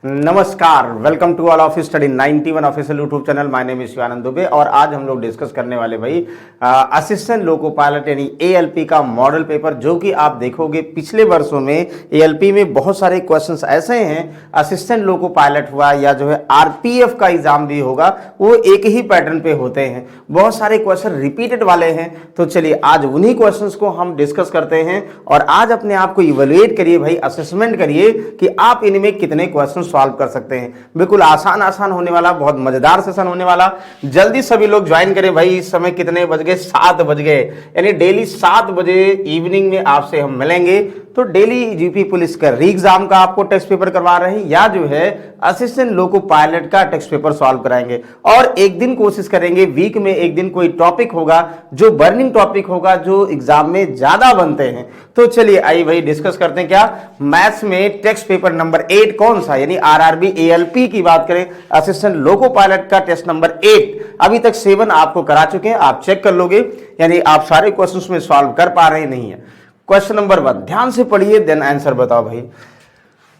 नमस्कार, welcome to all of study 91 official YouTube channel. My name is Shivanand Dubey और आज हम लोग डिस्कस करने वाले भाई असिस्टेंट लोको पायलट यानी एएलपी का मॉडल पेपर, जो कि आप देखोगे पिछले वर्षों में एएलपी में बहुत सारे क्वेश्चंस ऐसे हैं। असिस्टेंट लोको पायलट हुआ या जो है आरपीएफ का एग्जाम भी होगा, वो एक ही पैटर्न पे होते हैं। बहुत सारे क्वेश्चन रिपीटेड वाले हैं। तो चलिए आज उन्हीं क्वेश्चंस को हम डिस्कस करते हैं और आज अपने आप को इवेलुएट करिए भाई, असेसमेंट करिए कि आप इनमें कितने क्वेश्चन सॉल्व कर सकते हैं। बिल्कुल आसान होने वाला, बहुत मजेदार सेशन होने वाला। जल्दी सभी लोग ज्वाइन करें भाई। इस समय कितने बज गए? 7 बज गए। यानी डेली 7 बजे इवनिंग में आपसे हम मिलेंगे। तो डेली जीपी पुलिस का री एग्जाम का आपको टेस्ट पेपर करवा रहे हैं या जो है असिस्टेंट लोको पायलट का टेस्ट पेपर सॉल्व कराएंगे। और एक दिन कोशिश करेंगे, वीक में एक दिन कोई टॉपिक होगा जो बर्निंग टॉपिक होगा, जो एग्जाम में ज्यादा बनते हैं। तो चलिए आइए भाई डिस्कस करते हैं। क्या मैथ्स में टेस्ट पेपर नंबर 8 कौन सा, यानी आरआरबी एएलपी की बात करें, असिस्टेंट लोको पायलट का टेस्ट नंबर 8। अभी तक 7 आपको करा चुके हैं, आप चेक कर लोगे। यानी आप सारे क्वेश्चंस में सॉल्व कर पा रहे नहीं है। क्वेश्चन नंबर 1 ध्यान से पढ़िए, देन आंसर बताओ भाई।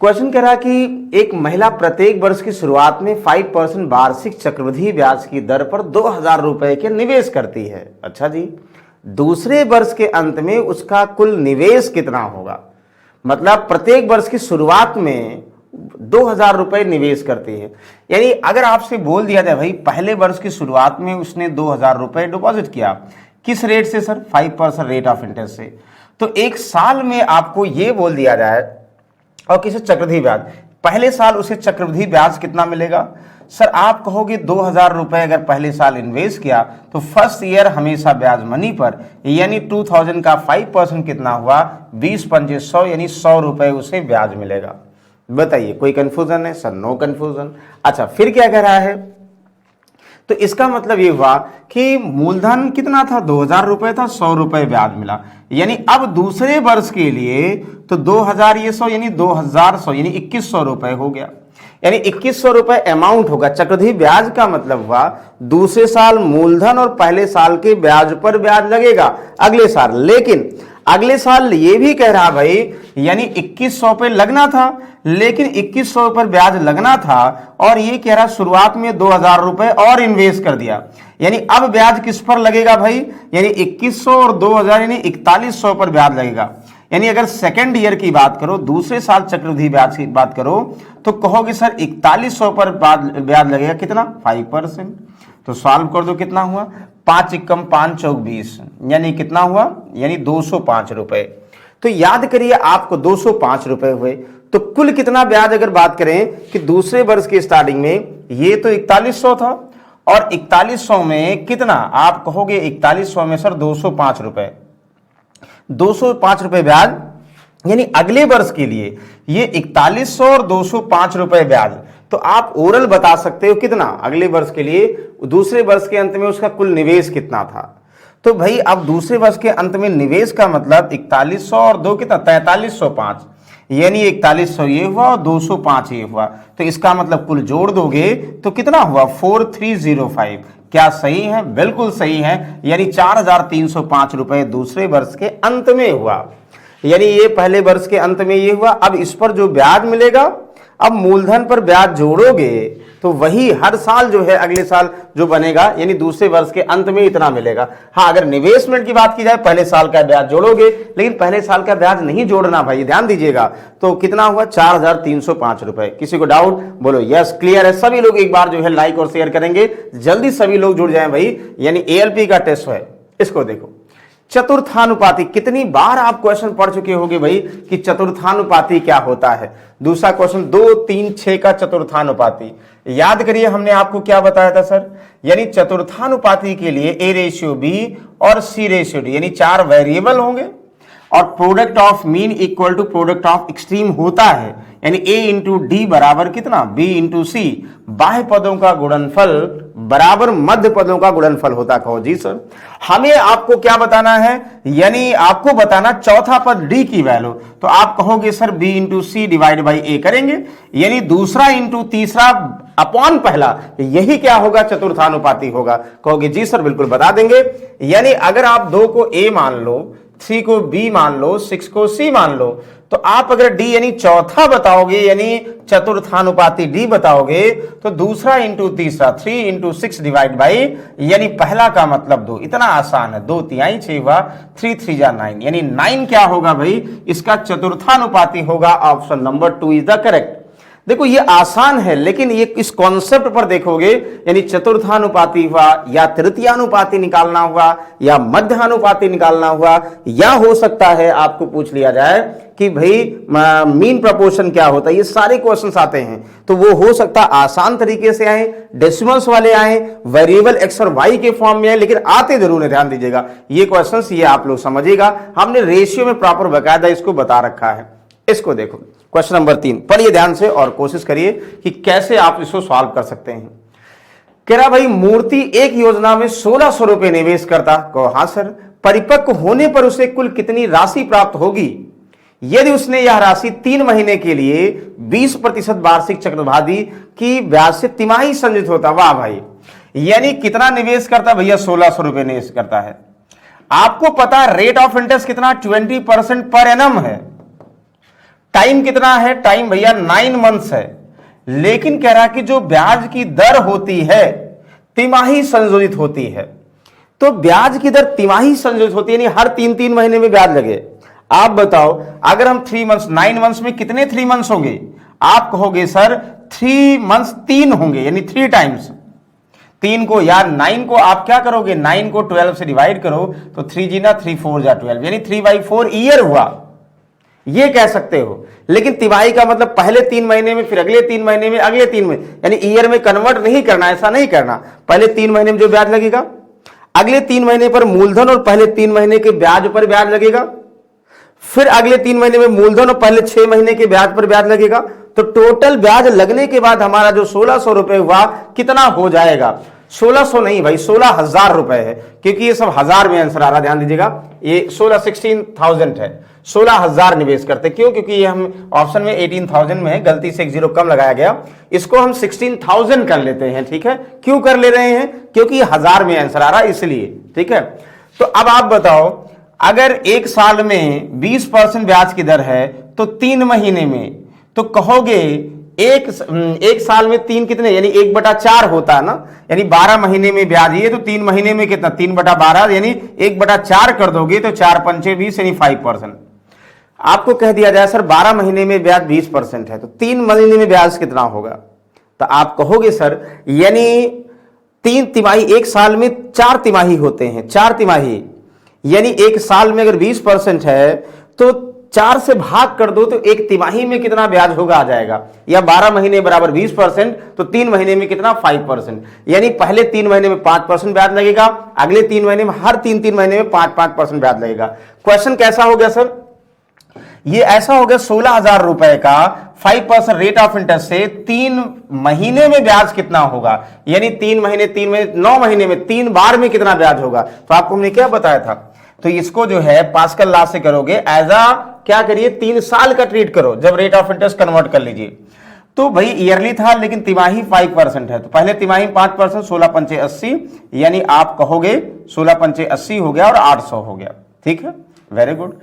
क्वेश्चन कह रहा कि एक महिला प्रत्येक वर्ष की शुरुआत में 5% वार्षिक चक्रवृद्धि ब्याज की दर पर 2000 रुपए के निवेश करती है। अच्छा जी, दूसरे वर्ष के अंत में उसका कुल निवेश कितना होगा? मतलब प्रत्येक वर्ष की शुरुआत में 2000 रुपए निवेश करती है। यानी अगर आपसे बोल दिया जाए भाई पहले वर्ष की शुरुआत में उसने 2000 रुपए डिपॉजिट किया, किस रेट से सर? 5% रेट ऑफ इंटरेस्ट से। तो एक साल में आपको यह बोल दिया जाए और किसे चक्रवृद्धि ब्याज, पहले साल उसे चक्रवृद्धि ब्याज कितना मिलेगा? सर आप कहोगे 2000 रुपए अगर पहले साल इन्वेस्ट किया तो फर्स्ट ईयर हमेशा ब्याज मनी पर, यानी 2000 का 5% कितना हुआ? 20 पंजे 100, यानी 100 रुपए उसे ब्याज मिलेगा। बताइए कोई कंफ्यूजन है? Sir no confusion. अच्छा फिर क्या कह रहा है? तो इसका मतलब ये हुआ कि मूलधन कितना था? 2000 रुपए था, 100 रुपए ब्याज मिला। यानी अब दूसरे वर्ष के लिए तो 2000 ये 100, यानी 2100, यानी 2100 रुपए हो गया। यानी 2100 रुपए अमाउंट होगा। चक्रवृद्धि ब्याज का मतलब हुआ दूसरे साल मूलधन और पहले साल के ब्याज पर ब्याज लगेगा अगले साल। लेकिन अगले साल ये भी कह रहा भाई, यानी 2100 पे लगना था, लेकिन 2100 पर ब्याज लगना था और ये कह रहा शुरुआत में 2000 रुपए और इन्वेस्ट कर दिया। यानी अब ब्याज किस पर लगेगा भाई? यानी 2100 और 2000 यानी 4100 पर ब्याज लगेगा। यानी अगर सेकेंड ईयर की बात करो, दूसरे साल चक्रवृद्धि ब्याज की बात करो, तो कहोगे सर 4100 पर ब्याज लगेगा कितना? 5%। तो सॉल्व कर दो, कितना हुआ? 5 एकम 5 चौक 20, यानी कितना हुआ? यानी 205 रुपए। तो याद करिए आपको 205 रुपए हुए। तो कुल कितना ब्याज अगर बात करें कि दूसरे वर्ष की स्टार्टिंग में ये तो 4100 था और 4100 में कितना? आप कहोगे 4100 में सर 205 रुपए, 205 रुपए ब्याज। यानी अगले वर्ष के लिए ये 4100 और 205 रुपए ब्याज। तो आप ओरल बता सकते हो कितना अगले वर्ष के लिए, दूसरे वर्ष के अंत में उसका कुल निवेश कितना था। तो भाई अब दूसरे वर्ष के अंत में निवेश का मतलब 4100 और 2 कितना? 4305, यानी 4100 ये हुआ और 205 ये हुआ। तो इसका मतलब कुल जोड़ दोगे तो कितना हुआ? 4305। क्या सही है? बिल्कुल सही है। यानी 4305 रुपए दूसरे वर्ष के अंत में हुआ। यानी ये पहले वर्ष के अंत में ये हुआ। अब इस पर जो ब्याज मिलेगा, अब मूलधन पर ब्याज जोड़ोगे तो वही हर साल जो है अगले साल जो बनेगा, यानी दूसरे वर्ष के अंत में इतना मिलेगा। हाँ अगर निवेशमेंट की बात की जाए, पहले साल का ब्याज जोड़ोगे, लेकिन पहले साल का ब्याज नहीं जोड़ना भाई, ध्यान दीजिएगा। तो कितना हुआ? 4305 रुपए। किसी को डाउट? बोलो यस, क्लियर है। सभी लोग एक बार जो है लाइक और शेयर करेंगे, जल्दी सभी लोग जुड़ जाए भाई। यानी एएलपी का टेस्ट है। इसको देखो, चतुर्थानुपाती। कितनी बार आप क्वेश्चन पढ़ चुके होंगे भाई कि चतुर्थानुपाती क्या होता है। दूसरा क्वेश्चन 2, 3, 6 का चतुर्थानुपाती। याद करिए हमने आपको क्या बताया था सर? यानी चतुर्थानुपाती के लिए A/B और C/D यानी 4 वेरिएबल होंगे और product of mean equal to product of extreme होता है। यानी A इंटू डी बराबर कितना? B into C. बाह्य पदों का गुणनफल बराबर मध्य पदों का गुणनफल होता। कहो जी सर। हमें आपको क्या बताना है? यानी आपको बताना चौथा पद D की वैल्यू। तो आप कहोगे sir B into C divide by A करेंगे, यानी दूसरा इंटू तीसरा अपॉन पहला, यही क्या होगा? चतुर्थानुपाती होगा। कहोगे जी सर बिल्कुल बता देंगे। यानी अगर आप 2 को A मान लो, 3 को B मान लो, 6 को C मान लो। तो आप अगर D यानी चौथा बताओगे, यानी चतुर्थानुपाती D बताओगे, तो दूसरा इंटू तीसरा 3 इंटू 6 डिवाइड बाई, यानी पहला का मतलब 2। इतना आसान है, 2 तिहाई 6 हुआ, 3 3 जा 9, यानी 9 क्या होगा भाई, इसका चतुर्थानुपाती होगा। Option number 2 is the correct. देखो ये आसान है, लेकिन ये इस कॉन्सेप्ट पर देखोगे, यानी चतुर्थानुपाती हुआ या तृतीयानुपाती निकालना हुआ या मध्यानुपाती निकालना हुआ, या हो सकता है आपको पूछ लिया जाए कि भाई मीन प्रपोर्शन क्या होता है, ये सारे क्वेश्चंस आते हैं। तो वो हो सकता है आसान तरीके से आए, डेसिमल्स वाले आए, वेरिएबल एक्स और वाई के फॉर्म में आए, लेकिन आते जरूर है। ध्यान दीजिएगा ये क्वेश्चंस, ये आप लोग समझिएगा, हमने रेशियो में प्रॉपर बकायदा इसको बता रखा है। इसको देखो, क्वेश्चन नंबर 3 पढ़िए ध्यान से और कोशिश करिए कि कैसे आप इसको सॉल्व कर सकते हैं। कह रहा भाई मूर्ति एक योजना में 1600 रुपए निवेश करता। कहो हाँ सर। परिपक्व होने पर उसे कुल कितनी राशि प्राप्त होगी यदि उसने यह राशि 3 महीने के लिए 20% वार्षिक चक्रवृद्धि की ब्याज से तिमाही संचित होता। वाह भाई, यानी कितना निवेश करता भैया, 1600 रुपए निवेश करता है। आपको पता रेट ऑफ इंटरेस्ट कितना, 20% पर एनम है। टाइम कितना है, टाइम भैया 9 मंथ्स है। लेकिन कह रहा कि जो ब्याज की दर होती है तिमाही संशोधित होती है। तो ब्याज की दर तिमाही संशोधित होती है, यानी हर 3-3 महीने में ब्याज लगे। आप बताओ अगर हम 3 मंथ्स, 9 मंथ्स में कितने 3 मंथ्स होंगे? आप कहोगे सर 3 मंथ्स 3 होंगे, यानी 3 टाइम्स। 3 को या 9 को आप क्या करोगे, 9 को 12 से डिवाइड करो तो 3 जी ना 3 4 जा 12, यानी 3/4 ईयर हुआ, ये कह सकते हो। लेकिन तिमाही का मतलब पहले 3 महीने में, फिर अगले 3 महीने में, अगले 3 महीने, यानी ईयर में कन्वर्ट नहीं करना, ऐसा नहीं करना। पहले 3 महीने में जो ब्याज लगेगा, अगले 3 महीने पर मूलधन और पहले 3 महीने के ब्याज पर ब्याज लगेगा, फिर अगले 3 महीने में मूलधन और पहले 6 महीने के ब्याज पर ब्याज लगेगा। तो टोटल ब्याज लगने के बाद हमारा जो 1600 रुपए हुआ कितना हो जाएगा? 1600 नहीं भाई, 16,000 रुपए है, क्योंकि ये सब हजार में आंसर आ रहा। ध्यान दीजिएगा, ये 16,000 है। 16,000 निवेश करते, क्यों? क्योंकि ये हम ऑप्शन में 18,000 में है, गलती से एक जीरो कम लगाया गया, इसको हम 16,000 कर लेते हैं। ठीक है, क्यों कर ले रहे हैं? क्योंकि हजार में आंसर आ रहा है इसलिए। ठीक है, तो अब आप बताओ अगर एक साल में 20% ब्याज की दर है तो 3 महीने में, तो कहोगे एक साल में 3 कितने, यानी 1/4 होता है ना, यानी 12 महीने में ब्याज ये, तो 3 महीने में कितना, 3/12, यानी 1/4 कर दोगे तो 4 पंचे 20, यानी 5%। आपको कह दिया जाए सर 12 महीने में ब्याज 20% है, तो 3 महीने में ब्याज कितना होगा? तो आप कहोगे सर यानी 3 तिमाही, एक साल में 4 तिमाही होते हैं, 4 तिमाही, यानी एक साल में अगर 20% है तो 4 से भाग कर दो तो एक तिमाही में कितना ब्याज होगा आ जाएगा, या 12 महीने बराबर 20%, तो 3 महीने में कितना 5%, यानी पहले 3 महीने में 5% ब्याज लगेगा, अगले 3 महीने में, हर 3-3 महीने में 5-5% ब्याज लगेगा। क्वेश्चन कैसा हो गया सर? ये ऐसा हो गया 16,000 रुपए का 5% रेट ऑफ इंटरेस्ट से 3 महीने में ब्याज कितना होगा, यानी 3 महीने 9 महीने में 3 बार में कितना ब्याज होगा। तो आपको हमने क्या बताया था, तो इसको जो है पास्कल लॉ से करोगे, एज आ क्या करिए 3 साल का ट्रीट करो, जब रेट ऑफ इंटरेस्ट कन्वर्ट कर लीजिए। तो भाई ईयरली था, लेकिन तिमाही 5% है, तो पहले तिमाही 5%, 16 पंचे 80, यानी आप कहोगे 16 पंचे 80 हो गया और 800 हो गया। ठीक है, वेरी गुड।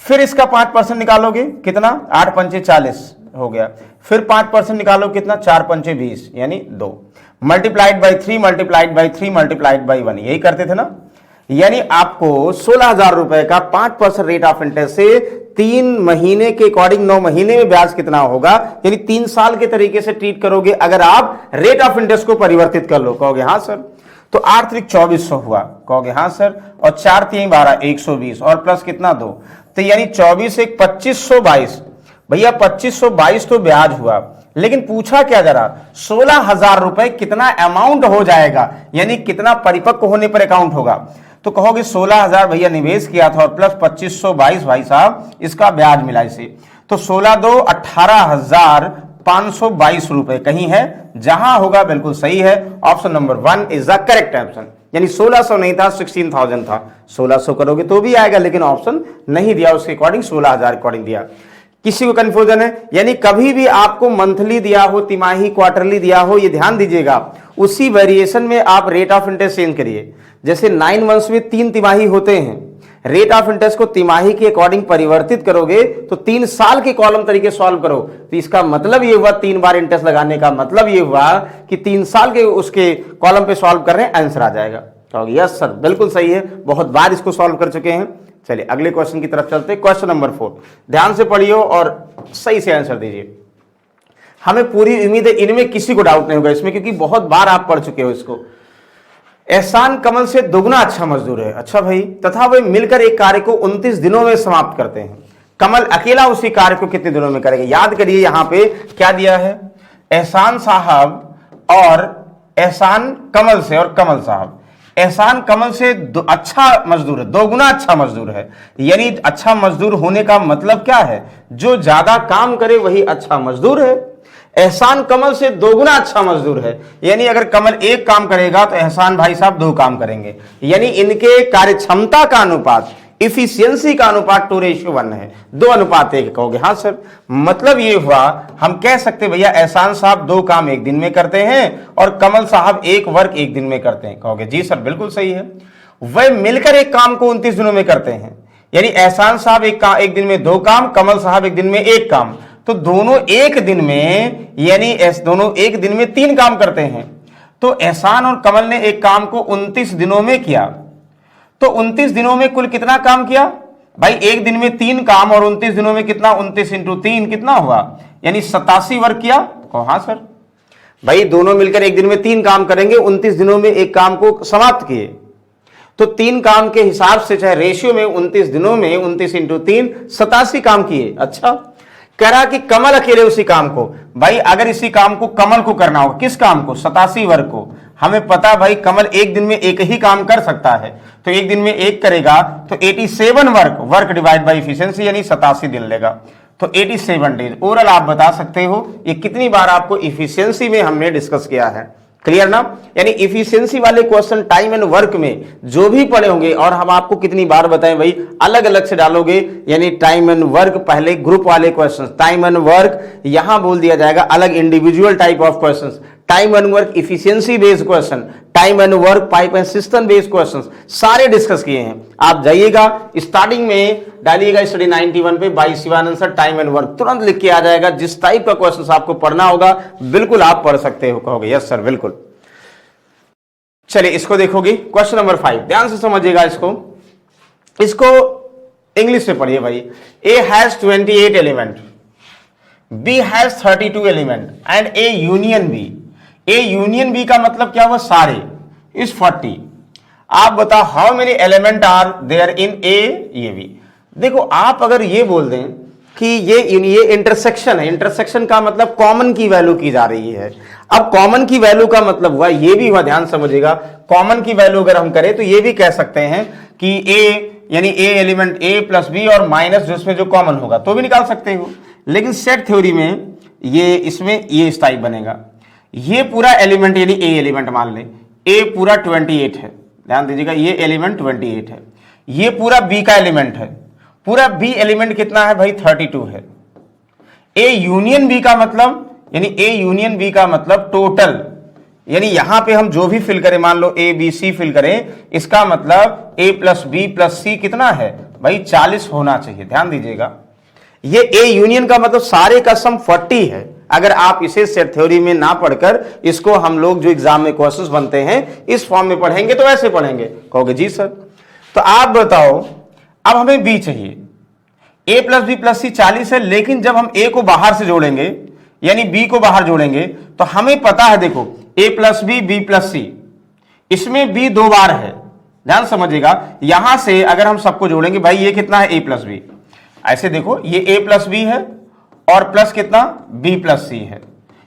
फिर इसका 5% निकालोगे कितना, 8 पंचे 40 हो गया, फिर 5% निकालो कितना, 4 पंचे 20, यानी 2, multiplied by 3 multiplied by 3 multiplied by 1, यही करते थे ना। यानी आपको 16,000 रुपए का 5% रेट ऑफ इंटरेस्ट से 3 महीने के अकॉर्डिंग 9 महीने में ब्याज कितना होगा, यानी 3 साल के तरीके से ट्रीट करोगे अगर आप रेट ऑफ इंटरेस्ट को परिवर्तित कर लो। कहोगे हाँ सर, तो 8 त्रिक 2400 हुआ, कहोगे हाँ सर, और 4 3 12 120, और प्लस कितना 2, तो यानी 24 1 2522। भैया 2522 तो ब्याज हुआ, लेकिन पूछा क्या जरा, 16,000 रुपए कितना अमाउंट हो जाएगा, यानी कितना परिपक्व होने पर अकाउंट होगा। तो कहोगे 16,000 भैया निवेश किया था और प्लस 2522 भाई साहब इसका ब्याज मिला इसे, तो 16 2 18,522 रुपए कहीं है, जहां होगा बिल्कुल सही है। Option number 1 is the correct option, यानी 1600 नहीं था, 16,000 था। 1600 करोगे तो भी आएगा, लेकिन ऑप्शन नहीं दिया उसके अकॉर्डिंग, 16,000 अकॉर्डिंग दिया। किसी को कंफ्यूजन है, यानी कभी भी आपको मंथली दिया हो, तिमाही, क्वार्टरली दिया हो, ये ध्यान दीजिएगा, उसी वेरिएशन में आप रेट ऑफ इंटरेस्ट चेंज करिए। जैसे 9 मंथ्स में 3 तिमाही होते हैं, रेट ऑफ इंटरेस्ट को तिमाही के अकॉर्डिंग परिवर्तित करोगे तो 3 साल के कॉलम तरीके सॉल्व करो, तो इसका मतलब ये हुआ 3 बार इंटरेस्ट लगाने का मतलब ये हुआ कि 3 साल के उसके कॉलम पे सॉल्व कर रहे हैं, आंसर आ जाएगा। तो यस सर बिल्कुल सही है, बहुत बार इसको सॉल्व कर चुके हैं। चलिए अगले क्वेश्चन की तरफ चलते हैं। क्वेश्चन नंबर 4 ध्यान से पढ़ियो और सही से आंसर दीजिए। हमें पूरी उम्मीद है इनमें किसी को डाउट नहीं होगा इसमें, क्योंकि बहुत बार आप पढ़ चुके हो इसको। एहसान कमल से दोगुना अच्छा मजदूर है, अच्छा भाई, तथा वे मिलकर एक कार्य को 29 दिनों में समाप्त करते हैं। कमल अकेला उसी कार्य को कितने दिनों में करेगा? याद करिए यहां पे क्या दिया है, एहसान साहब और एहसान कमल से, और कमल साहब। एहसान कमल से अच्छा मजदूर है, दोगुना अच्छा मजदूर है। यानी अच्छा मजदूर होने का मतलब क्या है, जो ज्यादा काम करे वही अच्छा मजदूर है। एहसान कमल से दोगुना अच्छा मजदूर है, यानी अगर कमल एक काम करेगा तो एहसान भाई साहब 2 काम करेंगे। यानी इनके कार्य क्षमता का अनुपात, इफिशियंसी का अनुपात 2:1 है, 2:1 कहोगे। हाँ सर, मतलब ये हुआ हम कह सकते भैया एहसान साहब 2 काम 1 दिन में करते हैं और कमल साहब 1 वर्क 1 दिन में करते हैं, कहोगे जी सर बिल्कुल सही है। वह मिलकर एक काम को 29 दिनों में करते हैं, यानी एहसान साहब एक दिन में 2 काम, कमल साहब 1 दिन में 1 काम, तो दोनों 1 दिन में, यानी दोनों 1 दिन में 3 काम करते हैं। तो एहसान और कमल ने एक काम को 29 दिनों में किया, तो 29 दिनों में कुल कितना काम किया भाई? 1 दिन में 3 काम और 29 दिनों में कितना? 29 × 3 कितना हुआ? यानी 87 वर्क किया। हाँ सर भाई, दोनों मिलकर 1 दिन में 3 काम करेंगे, 29 दिनों में एक काम को समाप्त किए, तो 3 काम के हिसाब से चाहे रेशियो में 29 दिनों में 29 × 3 87 काम किए। अच्छा, कह रहा कि कमल अकेले उसी काम को, भाई अगर इसी काम को कमल को करना हो, किस काम को? 87 वर्क को। हमें पता भाई कमल 1 दिन में 1 ही काम कर सकता है, तो 1 दिन में 1 करेगा तो 87 वर्क डिवाइड बाई इफिशियंसी, यानी 87 दिन लेगा, तो 87 डेज। ओवरऑल आप बता सकते हो ये कितनी बार आपको इफिशियंसी में हमने डिस्कस किया है। क्लियर ना? यानी इफिशियंसी वाले क्वेश्चन टाइम एंड वर्क में जो भी पढ़े होंगे, और हम आपको कितनी बार बताएं भाई, अलग अलग से डालोगे, यानी टाइम एंड वर्क पहले ग्रुप वाले क्वेश्चंस, टाइम एंड वर्क यहां बोल दिया जाएगा अलग individual type of questions, time and work efficiency based question, time and work pipe and system based questions, सारे डिस्कस किए हैं। आप जाइएगा स्टार्टिंग में डालिएगा स्टडी 91 पे by Shivanand sir time and work, तुरंत लिख के आ जाएगा। जिस टाइप का क्वेश्चन आपको पढ़ना होगा बिल्कुल आप पढ़ सकते हो, कहोगे यस सर बिल्कुल। चलिए इसको देखोगे, क्वेश्चन नंबर 5 ध्यान से समझिएगा इसको इंग्लिश में पढ़िए भाई। A has 28 element, B has 32 element and A union B. A union B का मतलब क्या हुआ? सारे इज 40। आप बताओ how many element are there in A B. देखो आप अगर ये बोल दें कि ये इंटरसेक्शन है, इंटरसेक्शन का मतलब कॉमन की वैल्यू की जा रही है। अब कॉमन की वैल्यू का मतलब हुआ, ये भी हुआ, ध्यान समझिएगा, कॉमन की वैल्यू अगर हम करें तो ये भी कह सकते हैं कि ए यानी ए एलिमेंट ए प्लस बी और माइनस जिसमें जो कॉमन होगा तो भी निकाल सकते हो। लेकिन सेट थ्योरी में ये इसमें ये इस टाइप बनेगा, ये पूरा एलिमेंट यानी ए एलिमेंट मान ले, ए पूरा 28 है, ध्यान दीजिएगा ये एलिमेंट 28 है, ये पूरा बी का एलिमेंट है, पूरा बी एलिमेंट कितना है भाई? 32 है। ए यूनियन बी का मतलब, यानी ए यूनियन बी का मतलब टोटल, यानी यहां पे हम जो भी फिल करें, मान लो ए बी सी फिल करें, इसका मतलब ए प्लस बी प्लस सी कितना है भाई? 40 होना चाहिए। ध्यान दीजिएगा ये ए यूनियन का मतलब सारे का सम 40 है। अगर आप इसे सेट थ्योरी में ना पढ़कर इसको हम लोग जो एग्जाम में क्वेश्चंस बनते हैं इस फॉर्म में पढ़ेंगे तो ऐसे पढ़ेंगे, कहोगे जी सर। तो आप बताओ अब हमें बी चाहिए, ए प्लस बी प्लस सी 40 है, लेकिन जब हम ए को बाहर से जोड़ेंगे यानी बी को बाहर जोड़ेंगे तो हमें पता है, देखो ए प्लस बी प्लस सी, इसमें बी 2 बार है, ध्यान समझिएगा। यहां से अगर हम सबको जोड़ेंगे भाई ये कितना है? ए प्लस बी। ऐसे देखो ये ए प्लस बी है और प्लस कितना? बी प्लस सी है।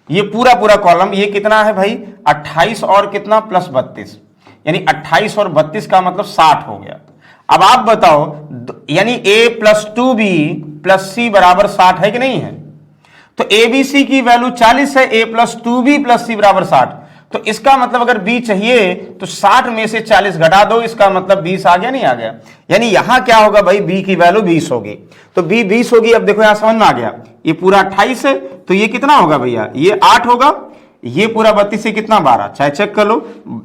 ये पूरा कॉलम ये कितना है भाई? 28 और कितना प्लस 32, यानी 28 और 32 का मतलब 60 हो गया। अब आप बताओ यानी a प्लस 2b प्लस सी बराबर 60 है कि नहीं है? तो ए बी सी की वैल्यू 40 है, a प्लस 2b प्लस सी बराबर 60, तो इसका मतलब अगर b चाहिए तो 60 में से 40 घटा दो, इसका मतलब 20 आ गया, नहीं आ गया? यानी यहां क्या होगा भाई? b की वैल्यू 20 होगी, तो b 20 होगी। अब देखो यहां समझ में आ गया, ये पूरा 28 है तो ये कितना होगा भैया? ये 8 होगा, ये पूरा 32 से कितना 12, चाहे चेक कर लो,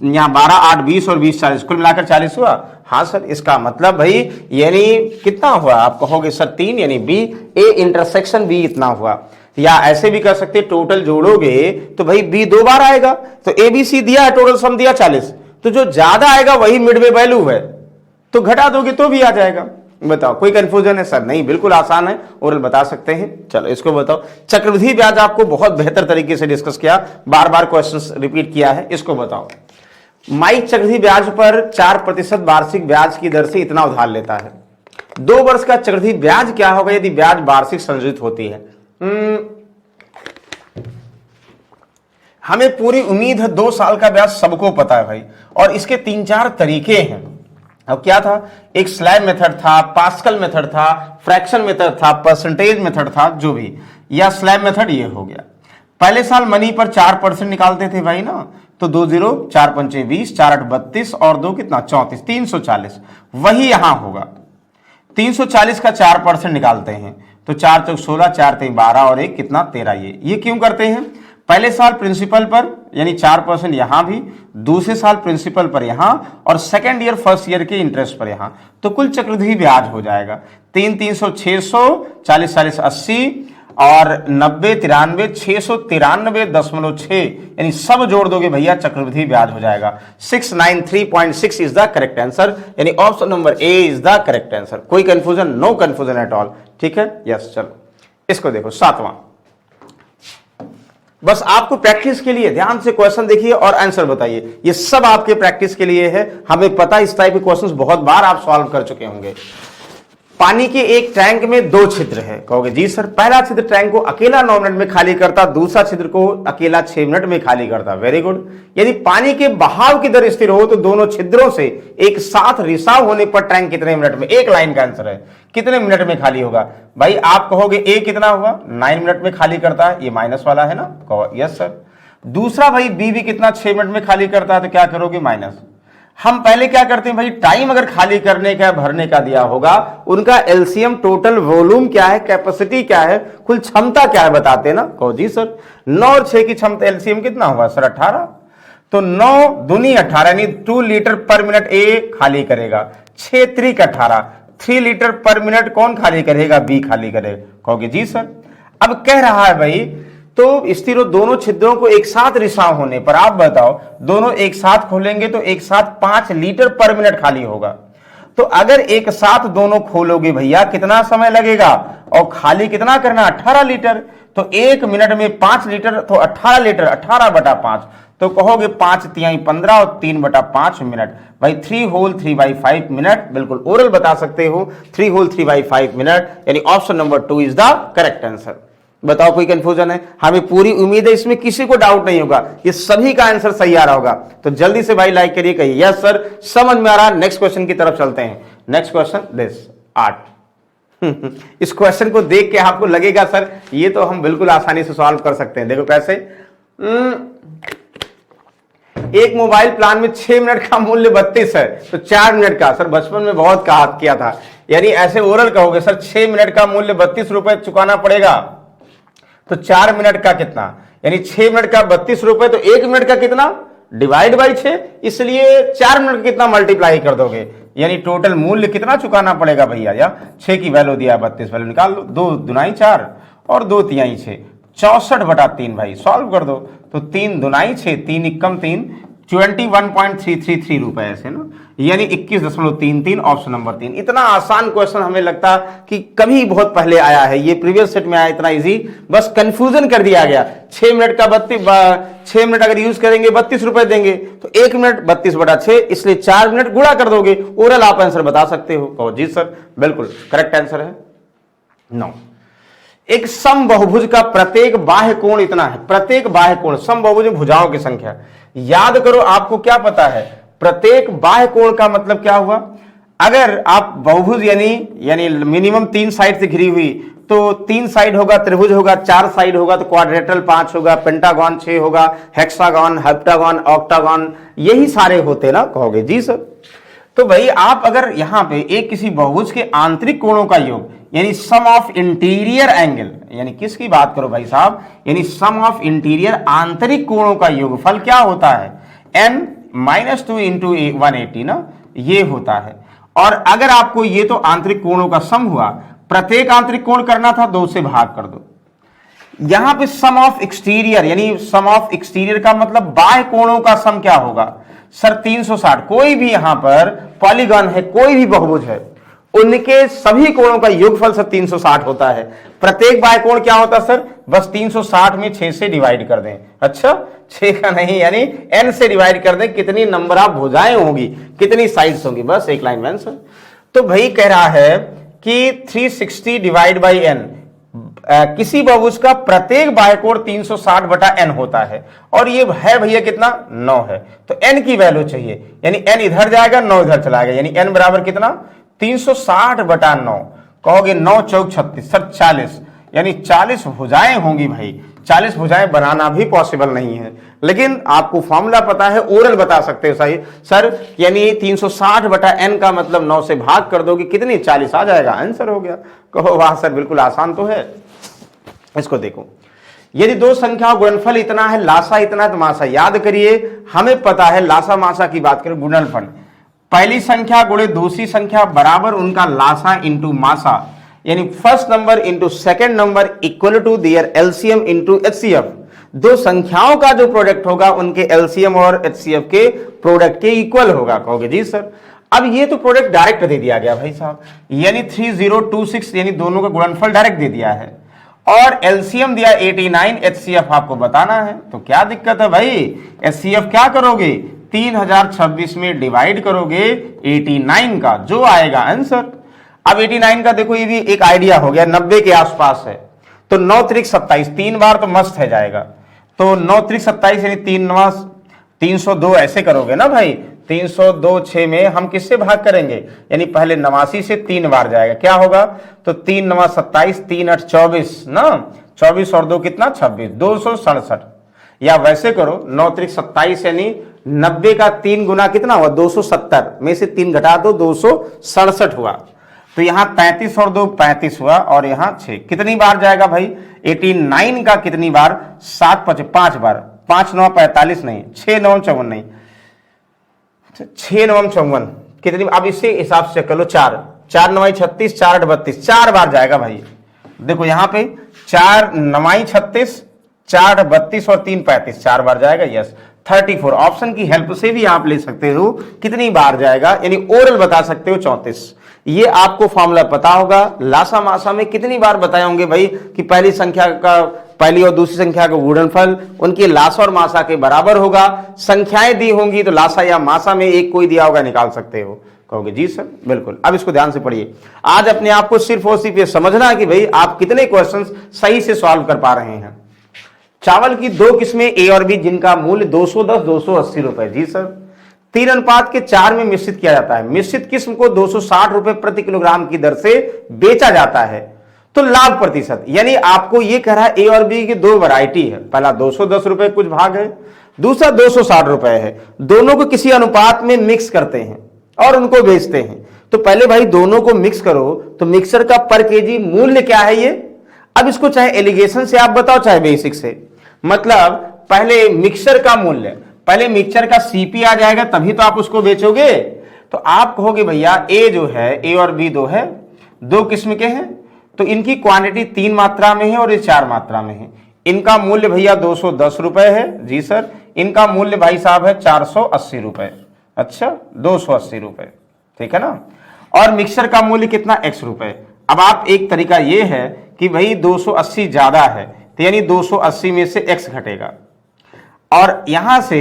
यहाँ 12 8 20 और 20 40, कुल मिलाकर 40 हुआ। हाँ सर, इसका मतलब भाई यानी कितना हुआ, आप कहोगे सर 3, यानी बी ए इंटरसेक्शन बी इतना हुआ। या ऐसे भी कर सकते, टोटल जोड़ोगे तो भाई बी 2 बार आएगा, तो ए बी सी दिया है, टोटल सम दिया 40, तो जो ज्यादा आएगा वही मिडवे वैल्यू है, तो घटा दोगे तो भी आ जाएगा। बताओ कोई कंफ्यूजन है सर? नहीं, बिल्कुल आसान है, ओरल बता सकते हैं। चलो इसको बताओ। चक्रवृद्धि ब्याज आपको बहुत बेहतर तरीके से डिस्कस किया, बार बार क्वेश्चन रिपीट किया है, इसको बताओ। माइक चक्रवृद्धि ब्याज पर 4% वार्षिक ब्याज की दर से इतना उधार लेता है। 2 वर्ष का चक्रवृद्धि ब्याज क्या होगा यदि ब्याज वार्षिक संयोजित होती है? हमें पूरी उम्मीद है 2 साल का ब्याज सबको पता है भाई, और इसके 3-4 तरीके हैं। अब क्या था, एक स्लैब मेथड था, पास्कल मेथड था, फ्रैक्शन मेथड था, परसेंटेज मेथड था, जो भी, या स्लैब मेथड ये हो गया। पहले साल मनी पर 4% निकालते थे भाई ना, तो 2 0 4 5 20 4 8 32 और 2 कितना 34, 340। वही यहां होगा, 340 का 4% निकालते हैं तो 4 चौक 16 4 3 12 और 1 कितना 13। ये क्यों करते हैं? पहले साल प्रिंसिपल पर यानी 4% यहां भी, दूसरे साल प्रिंसिपल पर यहां, और सेकेंड ईयर फर्स्ट ईयर के इंटरेस्ट पर यहां, तो कुल चक्रवृद्धि ब्याज हो जाएगा 3 300 600 40 40 80 और 90 93 693.6, यानी सब जोड़ दोगे भैया चक्रवृद्धि ब्याज हो जाएगा 693.6 इज द करेक्ट आंसर, यानी option number A is the correct answer. कोई confusion? No confusion at all. ठीक है, यस। चलो इसको देखो, 7वां, बस आपको प्रैक्टिस के लिए ध्यान से क्वेश्चन देखिए और आंसर बताइए, ये सब आपके प्रैक्टिस के लिए है। हमें पता इस टाइप के क्वेश्चंस बहुत बार आप सॉल्व कर चुके होंगे। पानी के एक टैंक में 2 छिद्र है, कहोगे जी सर, पहला छिद्र टैंक को अकेला 9 मिनट में खाली करता, दूसरा छिद्र को अकेला 6 मिनट में खाली करता। Very good. यदि पानी के बहाव की दर स्थिर हो तो दोनों छिद्रों से एक साथ रिसाव होने पर टैंक कितने मिनट में, एक लाइन का आंसर है, कितने मिनट में खाली होगा? भाई आप कहोगे ए कितना हुआ, 9 मिनट में खाली करता है, ये माइनस वाला है ना, कहो यस सर। दूसरा भाई बी भी कितना 6 मिनट में खाली करता है, तो क्या करोगे माइनस। हम पहले क्या करते हैं भाई, टाइम अगर खाली करने का भरने का दिया होगा, उनका एलसीएम टोटल वॉल्यूम क्या है, कैपेसिटी क्या है, कुल क्षमता क्या है बताते हैं ना, कहो जी सर। 9 और 6 की क्षमता एलसीएम कितना होगा सर 18, तो 9 दूनी 18 यानी 2 लीटर पर मिनट ए खाली करेगा, 6 3 18 3 लीटर पर मिनट कौन खाली करेगा, बी खाली करेगा, कहोगे जी सर। अब कह रहा है भाई तो स्थिर दोनों छिद्रों को एक साथ रिसाव होने पर, आप बताओ दोनों एक साथ खोलेंगे तो एक साथ 5 लीटर पर मिनट खाली होगा। तो अगर एक साथ दोनों खोलोगे भैया कितना समय लगेगा, और खाली कितना करना 18 लीटर, तो 1 मिनट में 5 लीटर, तो 18 लीटर 18/5, तो कहोगे 5 तिहाई 15 और 3/5 मिनट। भाई 3 होल 3/5 मिनट, बिल्कुल ओरल बता सकते हो, 3 होल 3/5 मिनट, यानी option number 2 is the correct answer. बताओ कोई कंफ्यूजन है? हमें पूरी उम्मीद है इसमें किसी को डाउट नहीं होगा, ये सभी का आंसर सही आ रहा होगा। तो जल्दी से भाई लाइक करिए, कहिए यस सर समझ में आ रहा। नेक्स्ट क्वेश्चन की तरफ चलते हैं। नेक्स्ट क्वेश्चन दिस 8 इस क्वेश्चन को देख के आपको लगेगा सर ये तो हम बिल्कुल आसानी से सॉल्व कर सकते हैं। देखो कैसे, एक मोबाइल प्लान में 6 मिनट का मूल्य 32 है, तो 4 मिनट का, सर बचपन में बहुत कहा किया था, यानी ऐसे ओरल कहोगे सर 6 मिनट का मूल्य 32 रुपए चुकाना पड़ेगा, तो 4 मिनट का कितना, यानी 6 मिनट का 32 रुपए, तो 1 मिनट का कितना डिवाइड बाई 6, इसलिए 4 मिनट का कितना मल्टीप्लाई कर दोगे, यानी टोटल मूल्य कितना चुकाना पड़ेगा भैया। या 6 की वैल्यू दिया 32 वैल्यू निकाल लो, 2 दुनाई 4 और 2 तिहाई 6, 64/3 भाई सॉल्व कर दो, तो 3 दुनाई 6 3 एकम 3 21.333 रुपए ऐसे ना, यानी 21.33, ऑप्शन नंबर 3। इतना आसान क्वेश्चन हमें लगता कि कभी बहुत पहले आया है, ये प्रीवियस सेट में आया, इतना इजी, बस कंफ्यूजन कर दिया गया। 6 मिनट का 6 मिनट अगर यूज करेंगे 32 रुपए देंगे, तो 1 मिनट 32/6, इसलिए 4 मिनट गुणा कर दोगे, ओरल आप आंसर बता सकते हो। कहो जी सर बिल्कुल करेक्ट आंसर है। 9, एक समबाहुभुज का प्रत्येक बाह्य कोण इतना है, प्रत्येक बाह्य कोण, समबाहुभुज में भुजाओं की संख्या, याद करो आपको क्या पता है, प्रत्येक बाह्य कोण का मतलब क्या हुआ, अगर आप बहुभुज यानी मिनिमम 3 साइड से घिरी हुई, तो 3 साइड होगा त्रिभुज होगा, 4 साइड होगा तो क्वाड्रेटरल 5 होगा, पेंटागन 6 होगा, हेक्सागन, हेप्टागन, ऑक्टागन, यही सारे होते ना, कहोगे जी सर। तो भाई आप अगर यहां पे एक किसी बहुभुज के आंतरिक कोणों का योग यानी सम ऑफ इंटीरियर एंगल, यानी किसकी बात करो भाई साहब, यानी सम ऑफ इंटीरियर आंतरिक कोणों का योगफल क्या होता है, n - 2 इंटू 180 ना, ये होता है। और अगर आपको ये तो आंतरिक कोणों का सम हुआ, प्रत्येक आंतरिक कोण करना था 2 से भाग कर दो। यहां पे सम ऑफ एक्सटीरियर, यानी सम ऑफ एक्सटीरियर का मतलब बाह्य कोणों का सम क्या होगा सर, 360। कोई भी यहां पर पॉलीगन है, कोई भी बहुभुज है, उनके सभी कोणों का योगफल सर 360 होता है। प्रत्येक बाह्य कोण क्या होता है सर, बस 360 में 6 से डिवाइड कर दें। अच्छा, 6 का नहीं, यानी n से डिवाइड कर दें, कितनी नंबर ऑफ भुजाएं होंगी, कितनी साइड्स होंगी, बस एक लाइन में आंसर। तो भाई कह रहा है कि 360 डिवाइड बाई n, किसी बहुभुज का प्रत्येक बाह्य कोण 360 बटा n होता है, और ये है भैया कितना, 9 है। तो n की वैल्यू चाहिए, यानी n इधर जाएगा, 9 इधर चला गया, यानी n बराबर कितना, 360 बटा 9। कहोगे 9 चौक 36 सर 40, यानी 40 भुजाएं होंगी भाई। 40 भुजाएं बनाना भी पॉसिबल नहीं है, लेकिन आपको फॉर्मूला पता है, ओरल बता सकते हो सही सर, यानी 360 बटा n का मतलब 9 से भाग कर दोगे, कितनी, 40 आ जाएगा, आंसर हो गया। कहो वाह सर, बिल्कुल आसान तो है। इसको देखो, यदि दो संख्याओं गुणनफल इतना है, लासा इतना है, तो मासा याद करिए, हमें पता है लासा मासा की बात करें, गुणनफल पहली संख्या गुणे दूसरी संख्या बराबर उनका लासा इंटू मासा, यानी first number into second number equal to their LCM into HCF. दो संख्याओं का जो प्रोडक्ट होगा उनके एलसीएम और एचसीएफ के प्रोडक्ट के इक्वल होगा। कहोगे जी सर, अब ये तो प्रोडक्ट डायरेक्ट दे दिया गया भाई साहब, यानी 3026, यानी दोनों का गुणनफल डायरेक्ट दे दिया है, और एलसीएम दिया 89, एचसीएफ आपको बताना है। तो क्या दिक्कत है भाई, एचसीएफ क्या करोगे, 3026 में डिवाइड करोगे 89 का, जो आएगा आंसर। अब 89 का देखो, ये भी एक आइडिया हो गया, 90 के आसपास है, तो 9 त्रिक 27, 3 बार तो मस्त है जाएगा, तो 9 त्रिक 27 यानी 3 9 302, ऐसे करोगे ना भाई, 302 6 में हम किससे भाग करेंगे, यानी पहले 89 से 3 बार जाएगा, क्या होगा, तो 3 9 27, 3 8 24 ना, 24 और 2 कितना, 26, 267। या वैसे करो, 9 त्रिक 27 यानी 90 का 3 गुना कितना हुआ, 270 में से 3 घटा दो, 267 हुआ। तो यहां 33 और 2 35 हुआ, और यहां 6, कितनी बार जाएगा भाई, 89 का कितनी बार, 7 5 बार, 5 9 45 नहीं, 6 9 54 नहीं, 6 9 54 कितनी, अब इसे हिसाब से कर लो, 4 4 9 36, 4 8 32, 4 बार जाएगा भाई। देखो यहां पे 4 9 36, 4 8 32 और 3 35, 4 बार जाएगा, यस। 34 ऑप्शन की हेल्प से भी आप ले सकते हो, कितनी बार जाएगा, यानी ओरल बता सकते हो 34। ये आपको फॉर्मूला पता होगा, लासा मासा में कितनी बार बताए होंगे भाई कि पहली संख्या का, पहली और दूसरी संख्या का गुणनफल उनके लासा और मासा के बराबर होगा। संख्याएं दी होंगी तो लासा या मासा में एक कोई दिया होगा, निकाल सकते हो। कहोगे जी सर, बिल्कुल। अब इसको ध्यान से पढ़िए, आज अपने आप को सिर्फ और सिर्फ ये समझना कि भाई आप कितने क्वेश्चंस सही से सॉल्व कर पा रहे हैं। चावल की 2 किस्में ए और बी, जिनका मूल्य 210 280 रुपए, जी सर, 3:4 में मिश्रित किया जाता है। मिश्रित किस्म को 260 रुपए प्रति किलोग्राम की दर से बेचा जाता है, तो लाभ प्रतिशत, यानी आपको ये कह रहा है ए और बी की 2 वैरायटी है, पहला 210 रुपए कुछ भाग है, दूसरा 260 रुपए है। दोनों को किसी अनुपात में मिक्स करते हैं और उनको बेचते हैं। तो पहले भाई दोनों को मिक्स करो, तो मिक्सर का पर केजी मूल्य क्या है ये। अब इसको चाहे एलिगेशन से आप बताओ चाहे बेसिक से, मतलब पहले मिक्सर का मूल्य, पहले मिक्सचर का सीपी आ जाएगा, तभी तो आप उसको बेचोगे। तो आप कहोगे भैया ए जो है, ए और बी दो है, 2 किस्म के हैं, तो इनकी क्वांटिटी 3 मात्रा में है और ये 4 मात्रा में है। इनका मूल्य भैया 210 रुपए है, जी सर। इनका मूल्य भाई साहब है 480 रुपए। अच्छा, 280 रुपए, ठीक है ना। और मिक्सर का मूल्य कितना, x रुपए। अब आप एक तरीका ये है कि भाई 280 ज्यादा है, तो यानी 280 में से x घटेगा, और यहां से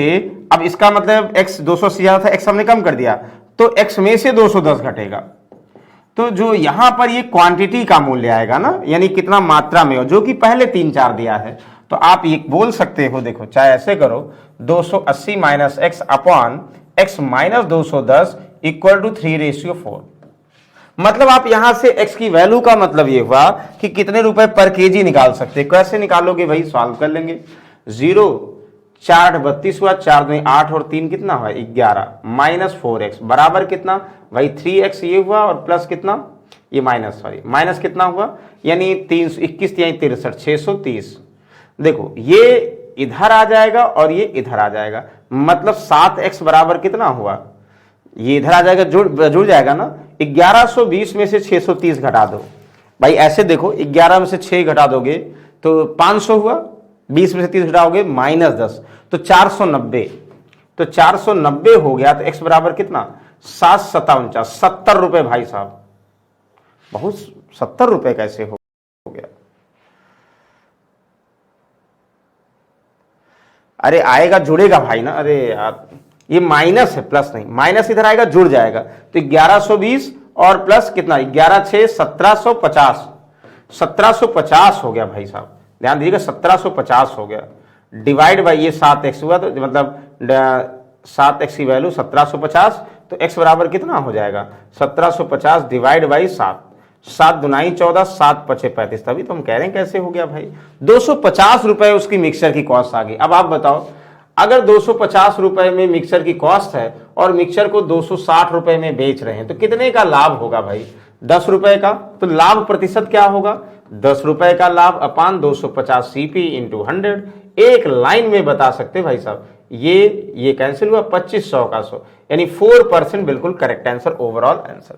अब इसका मतलब x 280 ज्यादा था, x हमने कम कर दिया, तो x में से 210 घटेगा। तो जो यहां पर ये क्वांटिटी का मूल्य आएगा ना, यानी कितना मात्रा में हो, जो कि पहले 3 4 दिया है, तो आप ये बोल सकते हो, देखो चाहे ऐसे करो, 280 minus x upon x minus 210 equal to 3:4। मतलब आप यहां से x की वैल्यू का मतलब ये हुआ कि कितने रुपए पर केजी निकाल सकते हैं। कैसे निकालोगे भाई, सॉल्व कर लेंगे। 0 4 32 हुआ, 4 2 8 और 3 कितना हुआ, 11 माइनस 4x बराबर कितना भाई 3x ये हुआ, और प्लस कितना ये माइनस, सॉरी माइनस कितना हुआ, यानी 321 यानी 63, 630। देखो ये इधर आ जाएगा और ये इधर आ जाएगा, मतलब 7x बराबर कितना हुआ, ये इधर आ जाएगा, जुड़ जाएगा ना। 1120 में से 630 घटा दो भाई, ऐसे देखो 11 में से 6 घटा दोगे तो 500 हुआ, 20 में से 30 घटाओगे -10 तो 490, तो 490 हो गया। तो x बराबर कितना, 7×7=49, 70 रुपए भाई साहब। बहुत 70 रुपए कैसे हो गया, अरे आएगा जुड़ेगा भाई ना, अरे यार ये माइनस है, प्लस नहीं, माइनस इधर आएगा जुड़ जाएगा। तो 1120 और प्लस कितना, 11×6 1750, 1750 हो गया भाई साहब, ध्यान दीजिएगा 1750 हो गया। डिवाइड बाई ये 7x हुआ, तो मतलब 7x की वैल्यू 1750, तो x बराबर कितना हो जाएगा, 1750 डिवाइड बाई 7, 7 दूनाई 14, 7 पचे 35। तभी तो हम कह रहे हैं कैसे हो गया भाई, 250 रुपए उसकी मिक्सचर की कॉस्ट आ गई। अब आप बताओ, अगर 250 रुपए में मिक्सचर की कॉस्ट है और मिक्सचर को 260 रुपए में बेच रहे हैं, तो कितने का लाभ होगा भाई, 10 रुपए का। तो लाभ प्रतिशत क्या होगा, 10 रुपए का लाभ अपान 250 CP × 100। एक लाइन में बता सकते भाई साहब, ये कैंसिल हुआ, 2500 का 100, यानी 4% बिल्कुल करेक्ट आंसर, ओवरऑल आंसर।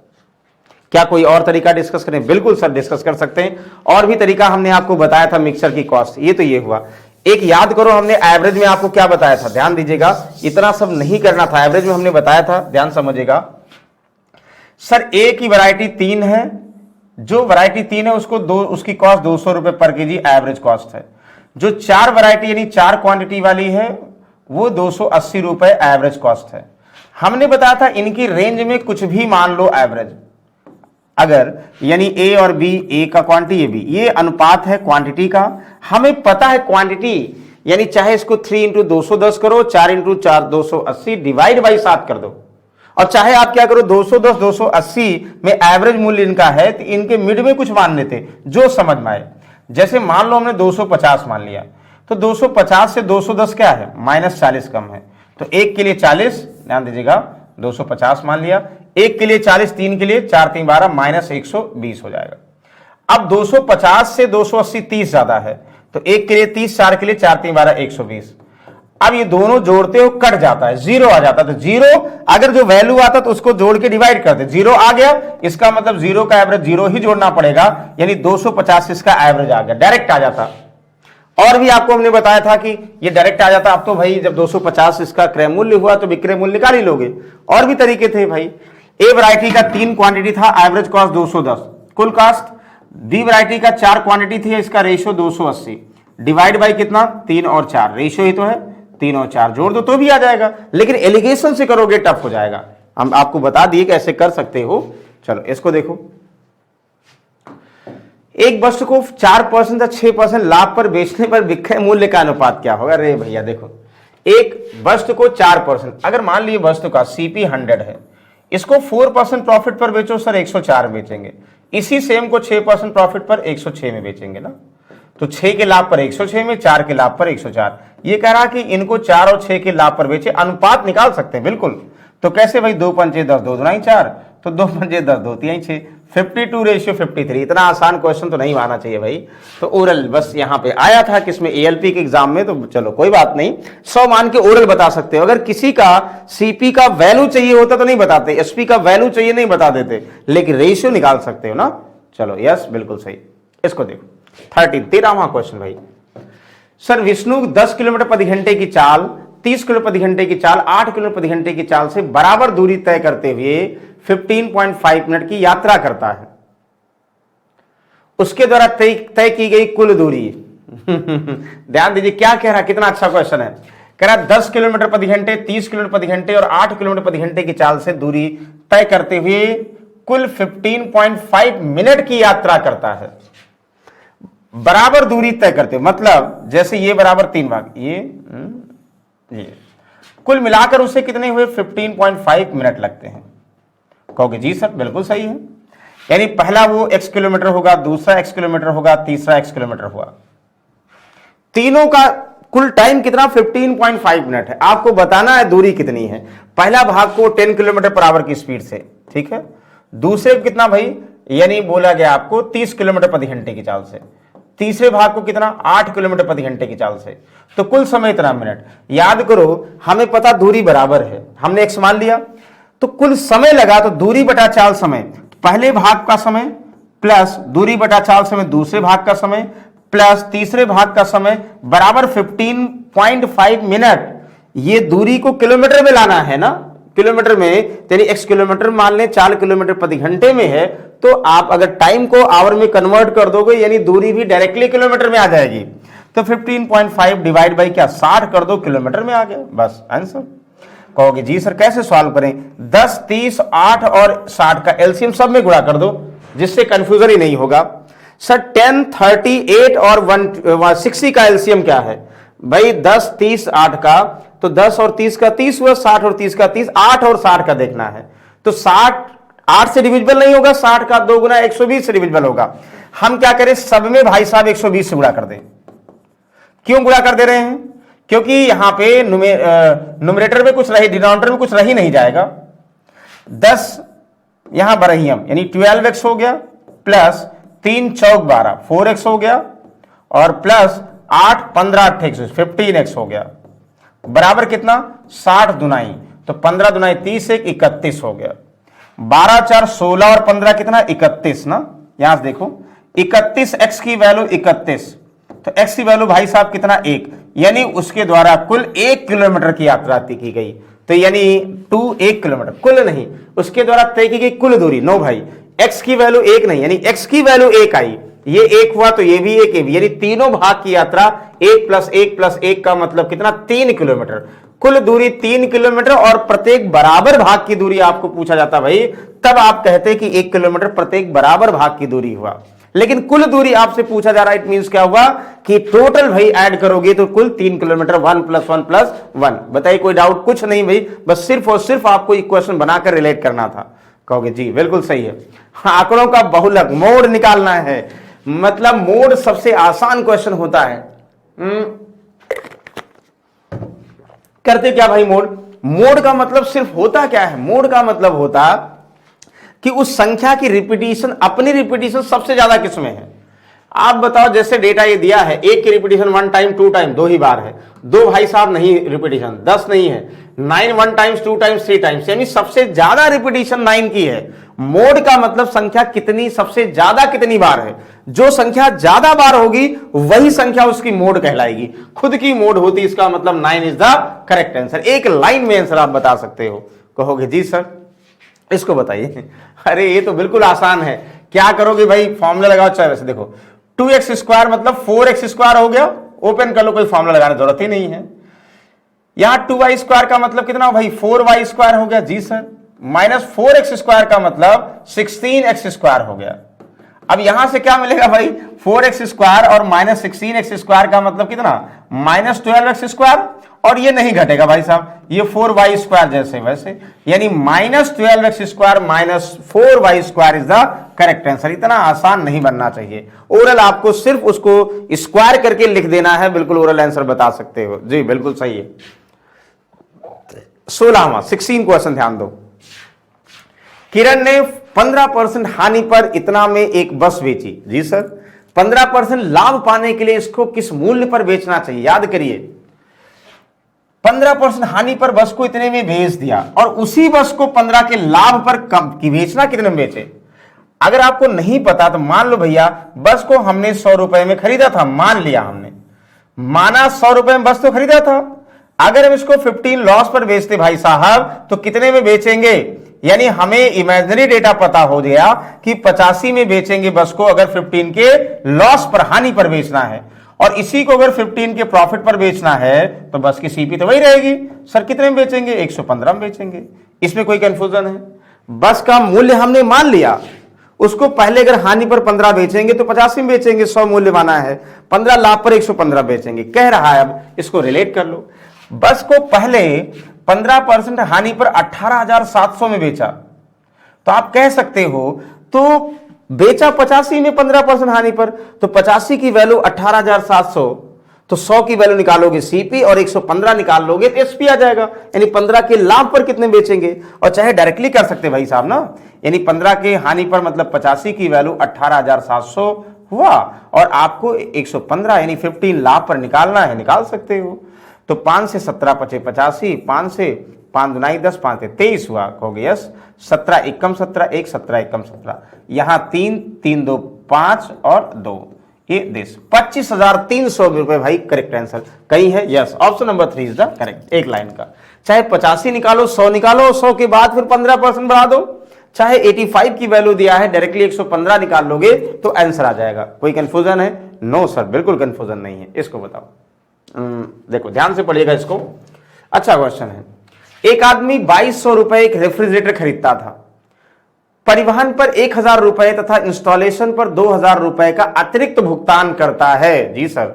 क्या कोई और तरीका डिस्कस करें, बिल्कुल सर डिस्कस कर सकते हैं। और भी तरीका हमने आपको बताया था मिक्सचर की कॉस्ट, ये तो ये हुआ। एक याद करो, हमने एवरेज में आपको क्या बताया था, ध्यान दीजिएगा, इतना सब नहीं करना था। एवरेज में हमने बताया था, ध्यान समझिएगा सर, ए की वैरायटी 3 है, जो वैरायटी 3 है उसकी कॉस्ट 200 रुपए पर केजी एवरेज कॉस्ट है। जो 4 वैरायटी यानी 4 क्वांटिटी वाली है वो 280 रुपए एवरेज कॉस्ट है। हमने बताया था इनकी रेंज में कुछ भी मान लो एवरेज, अगर यानी ए और बी, ए का क्वांटिटी, ये बी, ये अनुपात है क्वांटिटी का। हमें पता है क्वांटिटी, यानी चाहे इसको 3 × 210 करो, 4 × 4 280 डिवाइड बाई 7 कर दो, और चाहे आप क्या करो 210 280 में एवरेज मूल्य इनका है, तो इनके मिड में कुछ मान लेते जो समझ में आए। जैसे मान लो हमने 250 मान लिया, तो 250 से 210 क्या है, -40 कम है, तो एक के लिए 40, ध्यान दीजिएगा 250 मान लिया, एक के लिए 40, 3 के लिए 4 3 12 -120 हो जाएगा। अब 250 से 280 30 ज्यादा है, तो एक के लिए 30, 4 के लिए 4 3 12 120। अब ये दोनों जोड़ते हो कट जाता है, 0 आ जाता है, तो 0 अगर जो वैल्यू आता तो उसको जोड़ के डिवाइड करते, 0 आ गया, इसका मतलब 0 का एवरेज 0 ही जोड़ना पड़ेगा, यानी 250 इसका एवरेज आ गया, डायरेक्ट आ जाता। और भी आपको हमने बताया था कि ये डायरेक्ट आ जाता। अब तो भाई जब 250 इसका क्रय मूल्य हुआ तो विक्रय मूल्य निकाल ही लोगे। और भी तरीके थे भाई, ए वैरायटी का 3 क्वांटिटी था, एवरेज कॉस्ट 210 कुल कॉस्ट। बी वैरायटी का 4 क्वांटिटी थी, इसका रेशियो 280 डिवाइड बाई कितना, 3 और 4, रेशियो ही तो है, 3 और 4 जोड़ दो तो भी आ जाएगा, लेकिन एलिगेशन से करोगे टफ हो जाएगा। हम आपको बता दिए कैसे कर सकते हो। चलो इसको देखो, एक वस्तु को 4% या 6% लाभ पर बेचने पर विक्रय मूल्य का अनुपात क्या होगा। अरे भैया देखो, एक वस्तु को 4%, अगर मान लीजिए वस्तु का CP 100 है, इसको 4% प्रॉफिट पर बेचो सर, 104 बेचेंगे। इसी सेम को 6% प्रॉफिट पर 106 में बेचेंगे ना, तो 6 के लाभ पर 106 में, 4 के लाभ पर 104। ये कह रहा कि इनको 4 और 6 के लाभ पर बेचे, अनुपात निकाल सकते हैं बिल्कुल। तो कैसे भाई, 2 पंचे 10, 2 दूनाई 4, तो 2 पंचे 10, 2 तिहाई 6, 52:53। इतना आसान क्वेश्चन तो नहीं आना चाहिए भाई। तो ओरल बस यहाँ पे आया था किसमें, ALP के एग्जाम में, तो चलो कोई बात नहीं, 100 मान के ओरल बता सकते हो। अगर किसी का CP का वैल्यू चाहिए होता तो नहीं बताते, SP का वैल्यू चाहिए नहीं बता देते, लेकिन रेशियो निकाल सकते हो ना। चलो यस बिल्कुल सही। इसको देखो 13वां क्वेश्चन भाई, सर विष्णु 10 किलोमीटर प्रति घंटे की चाल, 30 किलोमीटर प्रति घंटे की चाल, 8 किलोमीटर प्रति घंटे की चाल से बराबर दूरी तय करते हुए 15.5 मिनट की यात्रा करता है। उसके द्वारा तय की गई कुल दूरी ध्यान दीजिए क्या कह रहा है, कितना अच्छा क्वेश्चन है। कह रहा 10 किलोमीटर प्रति घंटे, 30 किलोमीटर प्रति घंटे और 8 किलोमीटर प्रति घंटे की चाल से दूरी तय करते हुए कुल 15.5 मिनट की यात्रा करता है। बराबर दूरी तय करते, मतलब जैसे ये बराबर 3 भाग, ये कुल मिलाकर उसे कितने हुए, 15.5 मिनट लगते हैं। कहोगे जी सर बिल्कुल सही है, यानी पहला वो x किलोमीटर होगा, दूसरा x किलोमीटर होगा, तीसरा x किलोमीटर हुआ, तीनों का कुल टाइम कितना 15.5 मिनट है। आपको बताना है दूरी कितनी है। पहला भाग को 10 किलोमीटर पर आवर की स्पीड से, ठीक है, दूसरे कितना भाई यानी बोला गया आपको 30 किलोमीटर प्रति घंटे की चाल से, तीसरे भाग को कितना 8 किलोमीटर प्रति घंटे की चाल से, तो कुल समय इतना मिनट। याद करो हमें पता दूरी बराबर है, हमने x मान लिया, तो कुल समय लगा तो दूरी बटा चाल समय पहले भाग का समय प्लस दूरी बटा चाल समय दूसरे भाग का समय प्लस तीसरे भाग का समय बराबर 15.5 मिनट। ये दूरी को किलोमीटर में लाना है ना, किलोमीटर में, यानी x किलोमीटर मान लें 4 किलोमीटर प्रति घंटे में है, तो आप अगर टाइम को आवर में कन्वर्ट कर दोगे यानी दूरी भी डायरेक्टली किलोमीटर में आ जाएगी। तो 15.5 डिवाइड बाई क्या 60 कर दो, किलोमीटर में आ गया, बस आंसर। कहोगे जी सर कैसे सॉल्व करें? 10, 30, 8 और 60 का एलसीएम सब में गुणा कर दो जिससे कंफ्यूजन ही नहीं होगा। सर 10, 38 और 160 का एलसीएम क्या है भाई? 10, 30, 8 का, तो 10 और 30 का 30 हुआ, 60 और 30 का 30, 8 और 60 का देखना है। तो 60 8 से डिविजिबल नहीं होगा, 60 का 2 गुना 120 से डिविजिबल होगा। हम क्या करें, सब में भाई साहब 120 से गुणा कर दें। क्यों गुणा कर दे रहे हैं? क्योंकि यहां पे न्यूमरेटर में कुछ रही, डिनोमिनेटर में कुछ रही नहीं जाएगा। 10 यहां बरहियम यानी 12x हो गया, प्लस 3 चौक 12 4x हो गया, और प्लस 8 15 28 15x हो गया, बराबर कितना 60 दुनाई, तो 15 दुनाई 30 एक 31 हो गया। 12 4 16 और 15 कितना 31 ना, यहां से देखो 31 x की वैल्यू 31, तो x की वैल्यू भाई साहब कितना 1, यानी उसके द्वारा कुल 1 किलोमीटर की यात्रा तय की गई। तो यानी 1 किलोमीटर कुल नहीं, उसके द्वारा तय की गई कुल दूरी। नो भाई, x की वैल्यू 1 नहीं, यानी x की वैल्यू 1 आई, ये 1 हुआ तो ये भी 1, ये भी, यानी तीनों भाग की यात्रा 1 + 1 + 1 का मतलब कितना 3 किलोमीटर। कुल दूरी 3 किलोमीटर और प्रत्येक बराबर भाग की दूरी आपको पूछा जाता भाई, तब आप कहते कि 1 किलोमीटर प्रत्येक बराबर भाग की दूरी हुआ। लेकिन कुल दूरी आपसे पूछा जा रहा है, इट मींस क्या हुआ कि टोटल भाई ऐड करोगे तो कुल 3 किलोमीटर, 1 + 1 + 1। बताइए कोई डाउट? कुछ नहीं भाई, बस सिर्फ और सिर्फ आपको इक्वेशन बनाकर रिलेट करना था। कहोगे जी बिल्कुल सही है। आंकड़ों का बहुलक मोड निकालना है, मतलब मोड सबसे आसान क्वेश्चन होता है। करते क्या भाई मोड? मोड का मतलब सिर्फ होता क्या है? मोड का मतलब होता कि उस संख्या की रिपीटिशन, अपनी रिपीटिशन सबसे ज्यादा किसमें है। आप बताओ, जैसे डेटा ये दिया है, 1 की रिपीटिशन 1 टाइम 2 टाइम 2 ही बार है, 2 भाई साहब नहीं रिपीटिशन, 10 नहीं है, 9 1 टाइम्स 2 टाइम्स 3 टाइम्स, यानी सबसे ज्यादा रिपीटिशन 9 की है। मोड का मतलब संख्या कितनी, सबसे ज्यादा कितनी बार है। जो संख्या ज्यादा बार होगी वही संख्या उसकी मोड कहलाएगी, खुद की मोड होती, इसका मतलब 9 इज द करेक्ट आंसर। एक लाइन में आंसर आप बता सकते हो। कहोगे जी सर इसको बताइए। अरे ये तो बिल्कुल आसान है। क्या करोगे भाई, फॉर्मूला लगाओ। चाहे वैसे देखो 2x² मतलब 4x² हो गया, ओपन कर लो, कोई फॉर्मूला लगाने जरूरत ही नहीं है। यहां 2y² का मतलब कितना भाई 4y² हो गया। जी सर। माइनस 4x² का मतलब 16x² हो गया। अब यहां से क्या मिलेगा भाई, 4x² और माइनस 16x² का मतलब कितना -12x², और ये नहीं घटेगा भाई साहब, ये 4y² जैसे वैसे, यानी -12x² minus 4y² is the correct answer. इतना आसान नहीं बनना चाहिए। ओरल आपको सिर्फ उसको स्क्वायर करके लिख देना है, बिल्कुल ओरल आंसर बता सकते हो। जी बिल्कुल सही है। 16वां 16 क्वेश्चन ध्यान दो। किरण ने 15% हानि पर इतना में एक बस बेची। जी सर। 15% लाभ पाने के लिए इसको किस मूल्य पर बेचना चाहिए? याद करिए, 15% हानि पर बस को इतने में बेच दिया और उसी बस को 15 के लाभ पर कम की बेचना कितने में बेचे। अगर आपको नहीं पता तो मान लो भैया, बस को हमने 100 रुपए में खरीदा था, मान लिया हमने, माना 100 रुपए में बस तो खरीदा था। अगर हम इसको 15 लॉस पर बेचते भाई साहब तो कितने में बेचेंगे? यानी हमें इमेजिनरी डेटा पता हो गया कि 85 में बेचेंगे बस को, अगर 15 के लॉस पर, हानि पर बेचना है, और इसी को अगर 15 के प्रॉफिट पर बेचना है तो बस की सीपी तो वही रहेगी। सर कितने में बेचेंगे? 115 में बेचेंगे। इसमें कोई कंफ्यूजन है? बस का मूल्य हमने मान लिया, उसको पहले अगर हानि पर 15 बेचेंगे तो 85 में बेचेंगे, 100 मूल्य माना है, 15 लाभ पर 115 बेचेंगे। कह रहा है, अब इसको रिलेट कर लो। बस को पहले 15% हानि पर 18,700 में बेचा, तो आप कह सकते हो तो बेचा 85 में 15% हानि पर, तो 85 की वैल्यू 18,700, तो 100 की वैल्यू निकालोगे सीपी और 115 निकाल लोगे तो एसपी आ जाएगा। यानी 15 के लाभ पर कितने बेचेंगे। और चाहे डायरेक्टली कर सकते भाई साहब ना, यानी 15 के हानि पर मतलब 85 की वैल्यू 18,700 हुआ, और आपको 115 यानी 15 लाभ पर निकालना है, निकाल सकते हो। तो 5 से 17 पचे 85, 5 से 5 दुनाई 10, 5 से 23 हुआ, कहोगे यस। 17 एकम 17, 1 17 एकम 17, यहाँ 3 3 2 5 और 2 ये 25,300 रुपए भाई करेक्ट आंसर कहीं है, yes option number 3 is the correct. एक लाइन का चाहे 85 निकालो, 100 निकालो, 100 के बाद फिर 15% बढ़ा दो, चाहे 85 की वैल्यू दिया है डायरेक्टली 115 निकाल लोगे तो आंसर आ जाएगा। कोई कंफ्यूजन है? नो सर, बिल्कुल कंफ्यूजन नहीं है। इसको बताओ, देखो ध्यान से पढ़िएगा इसको, अच्छा क्वेश्चन है। एक आदमी 2200 रुपए एक रेफ्रिजरेटर खरीदता था, परिवहन पर 1000 रुपए तथा इंस्टॉलेशन पर 2000 रुपए का अतिरिक्त भुगतान करता है। जी सर,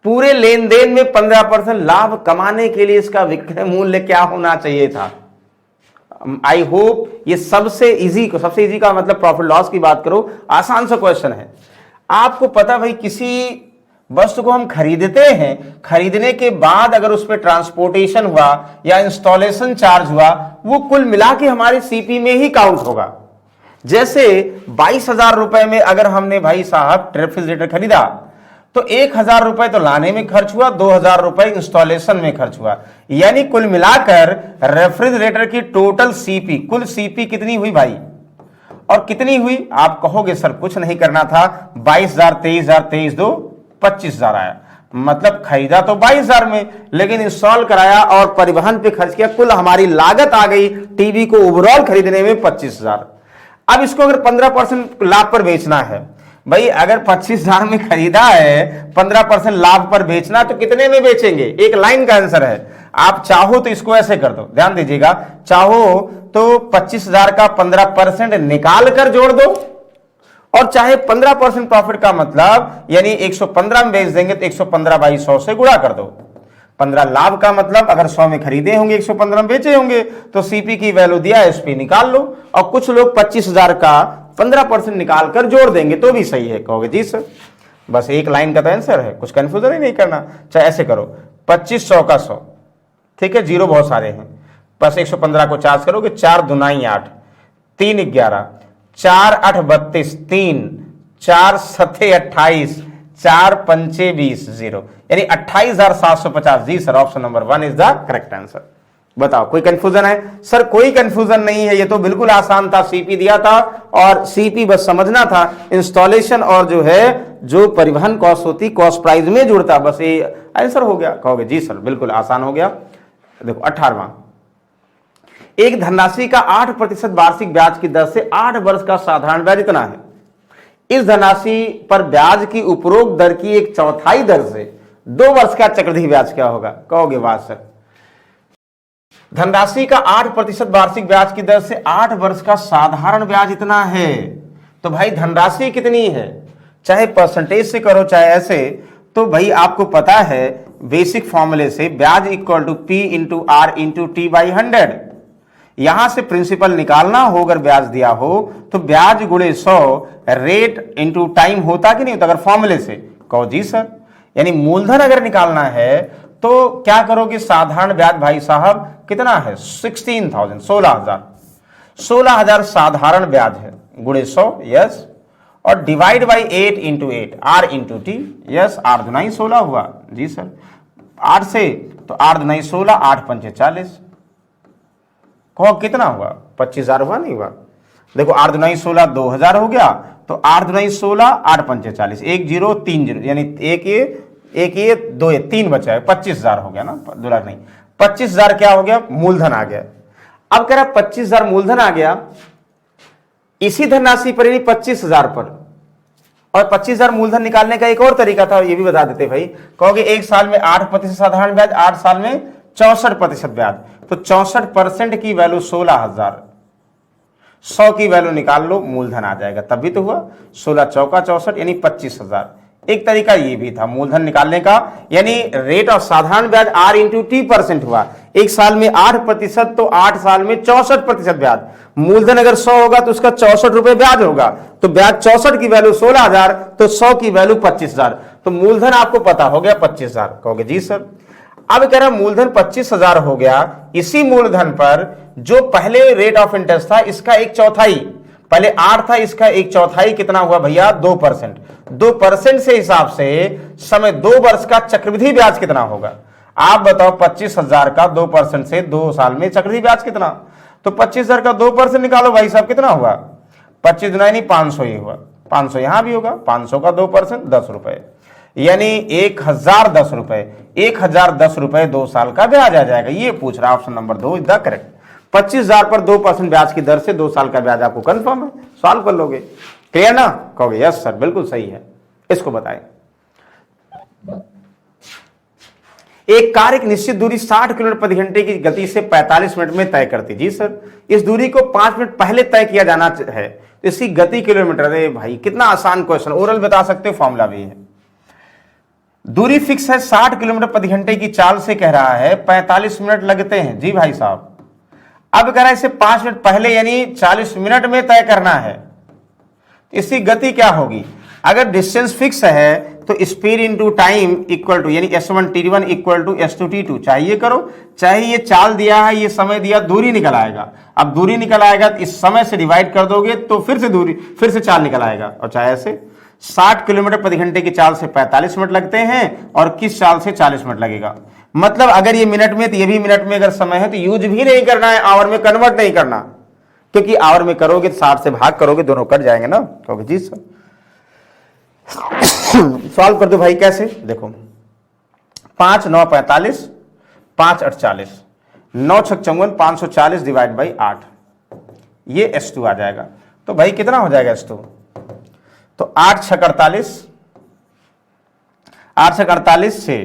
पूरे लेन देन में 15% लाभ कमाने के लिए इसका विक्रय मूल्य क्या होना चाहिए था? आई होप ये सबसे इजी का मतलब प्रॉफिट लॉस की बात करो, आसान सा क्वेश्चन है। आपको पता भाई किसी वस्तु को हम खरीदते हैं, खरीदने के बाद अगर उस पर ट्रांसपोर्टेशन हुआ या इंस्टॉलेशन चार्ज हुआ, वो कुल मिला के हमारे सीपी में ही काउंट होगा। जैसे 22,000 रुपए में अगर हमने भाई साहब रेफ्रिजरेटर खरीदा तो 1,000 रुपए तो लाने में खर्च हुआ, 2,000 रुपए इंस्टॉलेशन में खर्च हुआ, यानी कुल मिलाकर रेफ्रिजरेटर की टोटल सीपी, कुल सीपी कितनी हुई भाई? और कितनी हुई? आप कहोगे सर कुछ नहीं करना था, 22,000 23,000 23 2 25,000 आया, मतलब खरीदा तो 22,000 में, लेकिन इंस्टॉल कराया और परिवहन पे खर्च किया, कुल हमारी लागत आ गई टीवी को ओवरऑल खरीदने में 25,000। अब इसको अगर 15% लाभ पर बेचना है भाई, अगर 25,000 में खरीदा है, 15% लाभ पर बेचना, तो कितने में बेचेंगे? एक लाइन का आंसर है। आप चाहो तो इसको ऐसे कर दो, ध्यान दीजिएगा, चाहो तो 25,000 का 15% निकाल कर जोड़ दो, और चाहे 15% प्रॉफिट का मतलब यानी 115 में बेच देंगे तो 115 बाई 100 से गुणा कर दो। 15 लाभ का मतलब अगर 100 में खरीदे होंगे 115 में बेचे होंगे तो सीपी की वैल्यू दिया एसपी निकाल लो, और कुछ लोग 25,000 का 15% निकाल कर जोड़ देंगे तो भी सही है, कहोगे जी सर। बस एक लाइन का तो आंसर है, कुछ कंफ्यूजन ही नहीं करना। चाहे ऐसे करो, 25 100 का 100, ठीक है, जीरो बहुत सारे हैं, बस 115 को चार्ज करोगे, 4 दुनाई 8, 3 11, 4 8 32, 3 4 7 28, 4 पंचे 20 0, यानी 28,750। जी sir, option number 1 is the correct answer. बताओ कोई कंफ्यूजन है? सर कोई कंफ्यूजन नहीं है, ये तो बिल्कुल आसान था, सीपी दिया था और सीपी बस समझना था, इंस्टॉलेशन और जो है जो परिवहन कॉस्ट होती कॉस्ट प्राइस में जुड़ता, बस ये आंसर हो गया। कहोगे जी सर बिल्कुल आसान हो गया। देखो 18वां, एक धनराशि का 8% वार्षिक ब्याज की दर से 8 वर्ष का साधारण ब्याज इतना है। इस धनराशि पर ब्याज की उपरोक्त दर की 1/4 दर से 2 वर्ष का चक्रवृद्धि ब्याज क्या होगा? कहोगे वाह सर, धनराशि का 8% वार्षिक ब्याज की दर से 8 वर्ष का साधारण ब्याज इतना है, तो भाई धनराशि कितनी है? चाहे परसेंटेज से करो चाहे ऐसे, तो भाई आपको पता है बेसिक फॉर्मूले से ब्याज equal to P into R into T by 100। यहां से प्रिंसिपल निकालना हो, अगर ब्याज दिया हो तो ब्याज गुणे 100 रेट इंटू टाइम होता कि नहीं होता? अगर फॉर्मूले से कहो जी सर, यानी मूलधन अगर निकालना है तो क्या करोगे? साधारण ब्याज भाई साहब कितना है? 16,000, 16,000, 16,000 साधारण ब्याज है, गुणे 100, यस, और divide by 8 into 8, R into T, yes, 8 Dunai 16 हुआ जी सर, 8 से तो 8 दुनाई 16, 8 पंचे 40, कहो कितना हुआ? 25,000 हुआ नहीं हुआ? देखो 8 दुनाई 16 2,000 हो गया, तो 8 दुनाई 16, 8 पंचे 40, 1 0 3 0, यानी एक ये 2 ये 3 बचा है, 25,000 हो गया ना, 2 लाख नहीं, 25,000 क्या हो गया? मूलधन आ गया। अब कह रहा 25,000 मूलधन आ गया, इसी धनराशि पर यानी 25,000 पर, और 25,000 मूलधन निकालने का एक और तरीका था, ये भी बता देते भाई। कहोगे एक साल में 8% साधारण ब्याज, 8 साल में 64% ब्याज, तो 64% की वैल्यू 16,000, 100 की वैल्यू निकाल लो, मूलधन आ जाएगा, तब भी तो हुआ 16 चौका 64 यानी 25,000। एक तरीका ये भी था मूलधन निकालने का, यानी रेट ऑफ साधारण ब्याज R इंटू T % हुआ, एक साल में 8% तो 8 साल में 64% ब्याज, मूलधन अगर 100 होगा तो उसका 64 रुपए ब्याज होगा, तो ब्याज 64 की वैल्यू 16,000, तो 100 की वैल्यू 25,000, तो मूलधन आपको पता हो गया 25,000। कहोगे जी सर। अब कह रहा मूलधन 25,000 हो गया, इसी मूलधन पर जो पहले रेट ऑफ इंटरेस्ट था इसका 1/4, पहले 8 था, इसका 1/4 कितना हुआ भैया 2%। 2% से हिसाब से समय 2 वर्ष का चक्रवृद्धि ब्याज कितना होगा? आप बताओ 25,000 का 2% से 2 साल में चक्रवृद्धि ब्याज कितना? तो 25,000 का 2% निकालो भाई साहब, कितना हुआ? 25 दुना यानी 500 ही हुआ, 500 यहां भी होगा, 500 का 2% 10 रुपए, यानी 1,010 रुपए, 1,010 रुपए 2 साल का ब्याज आ जाएगा। ये पूछ रहा option number 2 is the correct. 25,000 पर 2% ब्याज की दर से 2 साल का ब्याज आपको कंफर्म है, सॉल्व कर लोगे। क्लियर ना? कहोगे यस सर बिल्कुल सही है। इसको बताएं, एक कार एक निश्चित दूरी 60 किलोमीटर प्रति घंटे की गति से 45 मिनट में तय करती। जी सर, इस दूरी को 5 मिनट पहले तय किया जाना है, इसकी गति किलोमीटर। अरे भाई कितना आसान क्वेश्चन, ओरल बता सकते हो, फॉर्मूला भी है। दूरी फिक्स है 60 किलोमीटर प्रति घंटे की चाल से कह रहा है 45 मिनट लगते हैं। जी भाई साहब, अब कह रहा है इसे 5 मिनट पहले यानी 40 मिनट में तय करना है, इसकी गति क्या होगी? अगर डिस्टेंस फिक्स है तो speed into time equal to यानी S1 T1 equal to S2 T2, चाहिए करो, चाहे ये चाल दिया है, ये समय दिया, दूरी निकल आएगा। अब दूरी निकल आएगा तो इस समय से डिवाइड कर दोगे तो फिर से दूरी, फिर से चाल निकल आएगा। और चाहे ऐसे 60 किलोमीटर प्रति घंटे की चाल से 45 मिनट लगते हैं और किस चाल से 40 मिनट लगेगा। मतलब अगर ये मिनट में तो ये भी मिनट में अगर समय है तो यूज भी नहीं करना है, आवर में कन्वर्ट नहीं करना, क्योंकि आवर में करोगे तो 60 से भाग करोगे, दोनों कट जाएंगे ना। कहोगे जी सर सॉल्व कर दो भाई, कैसे? देखो 5 9 45, 5 8 40, 9 6 54, 540 डिवाइड बाई 8, ये S2 आ जाएगा। तो भाई कितना हो जाएगा S2? तो 8 6 48, 8 6 48 से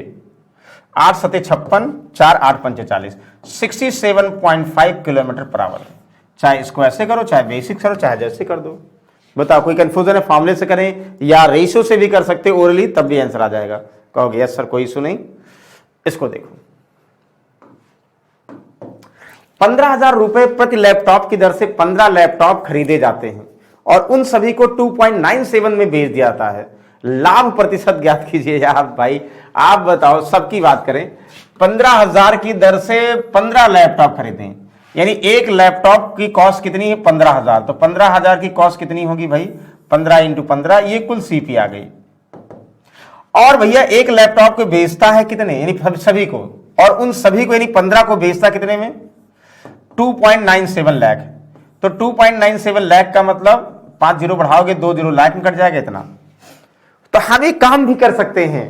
8 7 56, 4 8 5 40, 67.5 किलोमीटर पर आवर। चाहे इसको ऐसे करो, चाहे बेसिक करो, चाहे जैसे कर दो। बताओ कोई कंफ्यूजन है? फॉर्मूले से करें या रेशियो से भी कर सकते हो ओरली, तब भी आंसर आ जाएगा। कहोगे यस सर कोई इशू नहीं। इसको देखो, 15,000 रुपए प्रति लैपटॉप की दर से 15 लैपटॉप खरीदे जाते हैं और उन सभी को 2.97 में बेच दिया जाता है। लाभ प्रतिशत ज्ञात कीजिए। यार भाई आप बताओ, सबकी बात करें, 15,000 की दर से 15 लैपटॉप खरीदें, यानी एक लैपटॉप की कॉस्ट कितनी है? 15,000। तो 15,000 की कॉस्ट कितनी होगी भाई? 15 इंटू 15, ये कुल सीपी आ गई। और भैया एक लैपटॉप को बेचता है कितने? यानी सभी को, और उन सभी को यानी 15 को बेचता कितने में? 2.97 लाख। तो 2.97 लाख का मतलब 5 जीरो बढ़ाओगे 2 जीरो, लाख में कट जाएगा इतना। तो हम एक काम भी कर सकते हैं,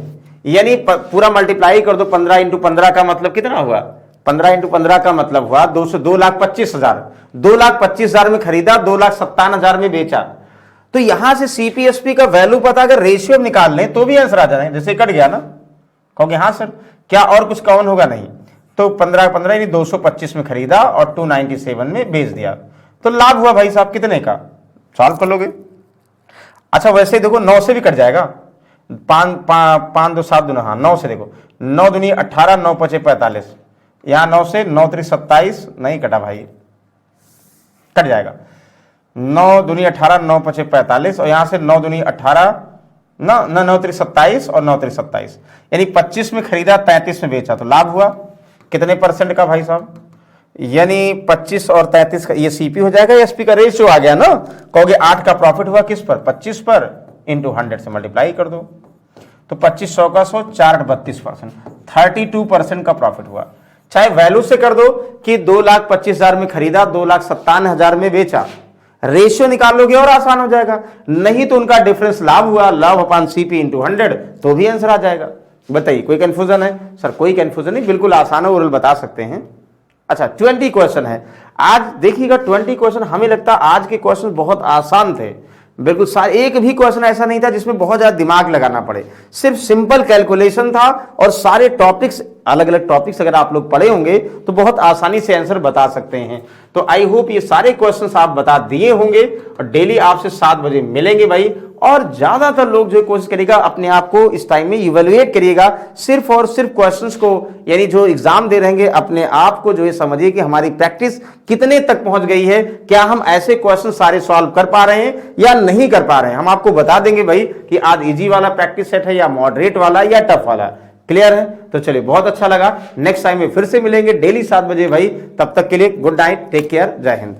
यानी पूरा मल्टीप्लाई कर दो। 15 इंटू 15 का मतलब कितना हुआ? 15 इंटू 15 का मतलब हुआ 2,25,000। 2,25,000 में खरीदा, 2,57,000 में बेचा। तो यहां से सीपीएसपी का वैल्यू पता, अगर रेशियो निकाल लें तो भी आंसर आ जाए। जैसे कट गया ना, कहोगे हाँ सर क्या और कुछ कॉमन होगा? नहीं। तो 15 यानी 225 में खरीदा और 297 में बेच दिया, तो लाभ हुआ भाई साहब कितने का? सॉल्व कर लोगे। अच्छा वैसे देखो 9 से भी कट जाएगा, 5 2 7 2, हाँ 9 से देखो, 9 दूनी 18, 9 5 45, यहां 9 से 9 3 27, नहीं कटा भाई, कट जाएगा। 9 दूनी 18, 9 5 45, और यहां से 9 दूनी 18, 9 3 27 और 9 3 27, यानी 25 में खरीदा 33 में बेचा, तो लाभ हुआ कितने परसेंट का भाई साहब? यानी 25 और 33 का, ये सीपी हो जाएगा, एसपी का रेशियो आ गया ना। कहोगे 8 का प्रॉफिट हुआ किस पर? 25 पर, इंटू 100 से मल्टीप्लाई कर दो, तो 25 100 का 100, 4 32%, 32% का प्रॉफिट हुआ। चाहे वैल्यू से कर दो कि 2,25,000 में खरीदा, 2,57,000 में बेचा, रेशियो निकाल लोगे और आसान हो जाएगा। नहीं तो उनका डिफरेंस लाभ हुआ, लाभ अपॉन सीपी इंटू 100, तो भी आंसर आ जाएगा। बताइए कोई कंफ्यूजन है? सर कोई कंफ्यूजन नहीं, बिल्कुल आसान है, ओरल बता सकते हैं। अच्छा 20 क्वेश्चन है आज, देखिएगा 20 क्वेश्चन। हमें लगता है आज के क्वेश्चन बहुत आसान थे, बिल्कुल सारे, एक भी क्वेश्चन ऐसा नहीं था जिसमें बहुत ज्यादा दिमाग लगाना पड़े, सिर्फ सिंपल कैलकुलेशन था। और सारे टॉपिक्स, अलग अलग टॉपिक्स अगर आप लोग पढ़े होंगे तो बहुत आसानी से आंसर बता सकते हैं। तो आई होप ये सारे क्वेश्चंस आप बता दिए होंगे, और डेली आपसे 7 बजे मिलेंगे भाई। और ज्यादातर लोग जो कोशिश करिएगा अपने आप को इस टाइम में इवेलुएट करिएगा, सिर्फ और सिर्फ क्वेश्चंस को, यानी जो एग्जाम दे रहेंगे अपने आप को जो है समझिए कि हमारी प्रैक्टिस कितने तक पहुंच गई है, क्या हम ऐसे क्वेश्चन सारे सॉल्व कर पा रहे हैं या नहीं कर पा रहे हैं। हम आपको बता देंगे भाई कि आज इजी वाला प्रैक्टिस सेट है या मॉडरेट वाला या टफ वाला, क्लियर है? तो चलिए, बहुत अच्छा लगा। नेक्स्ट टाइम में फिर से मिलेंगे डेली 7 बजे भाई। तब तक के लिए गुड नाइट, टेक केयर, जय हिंद।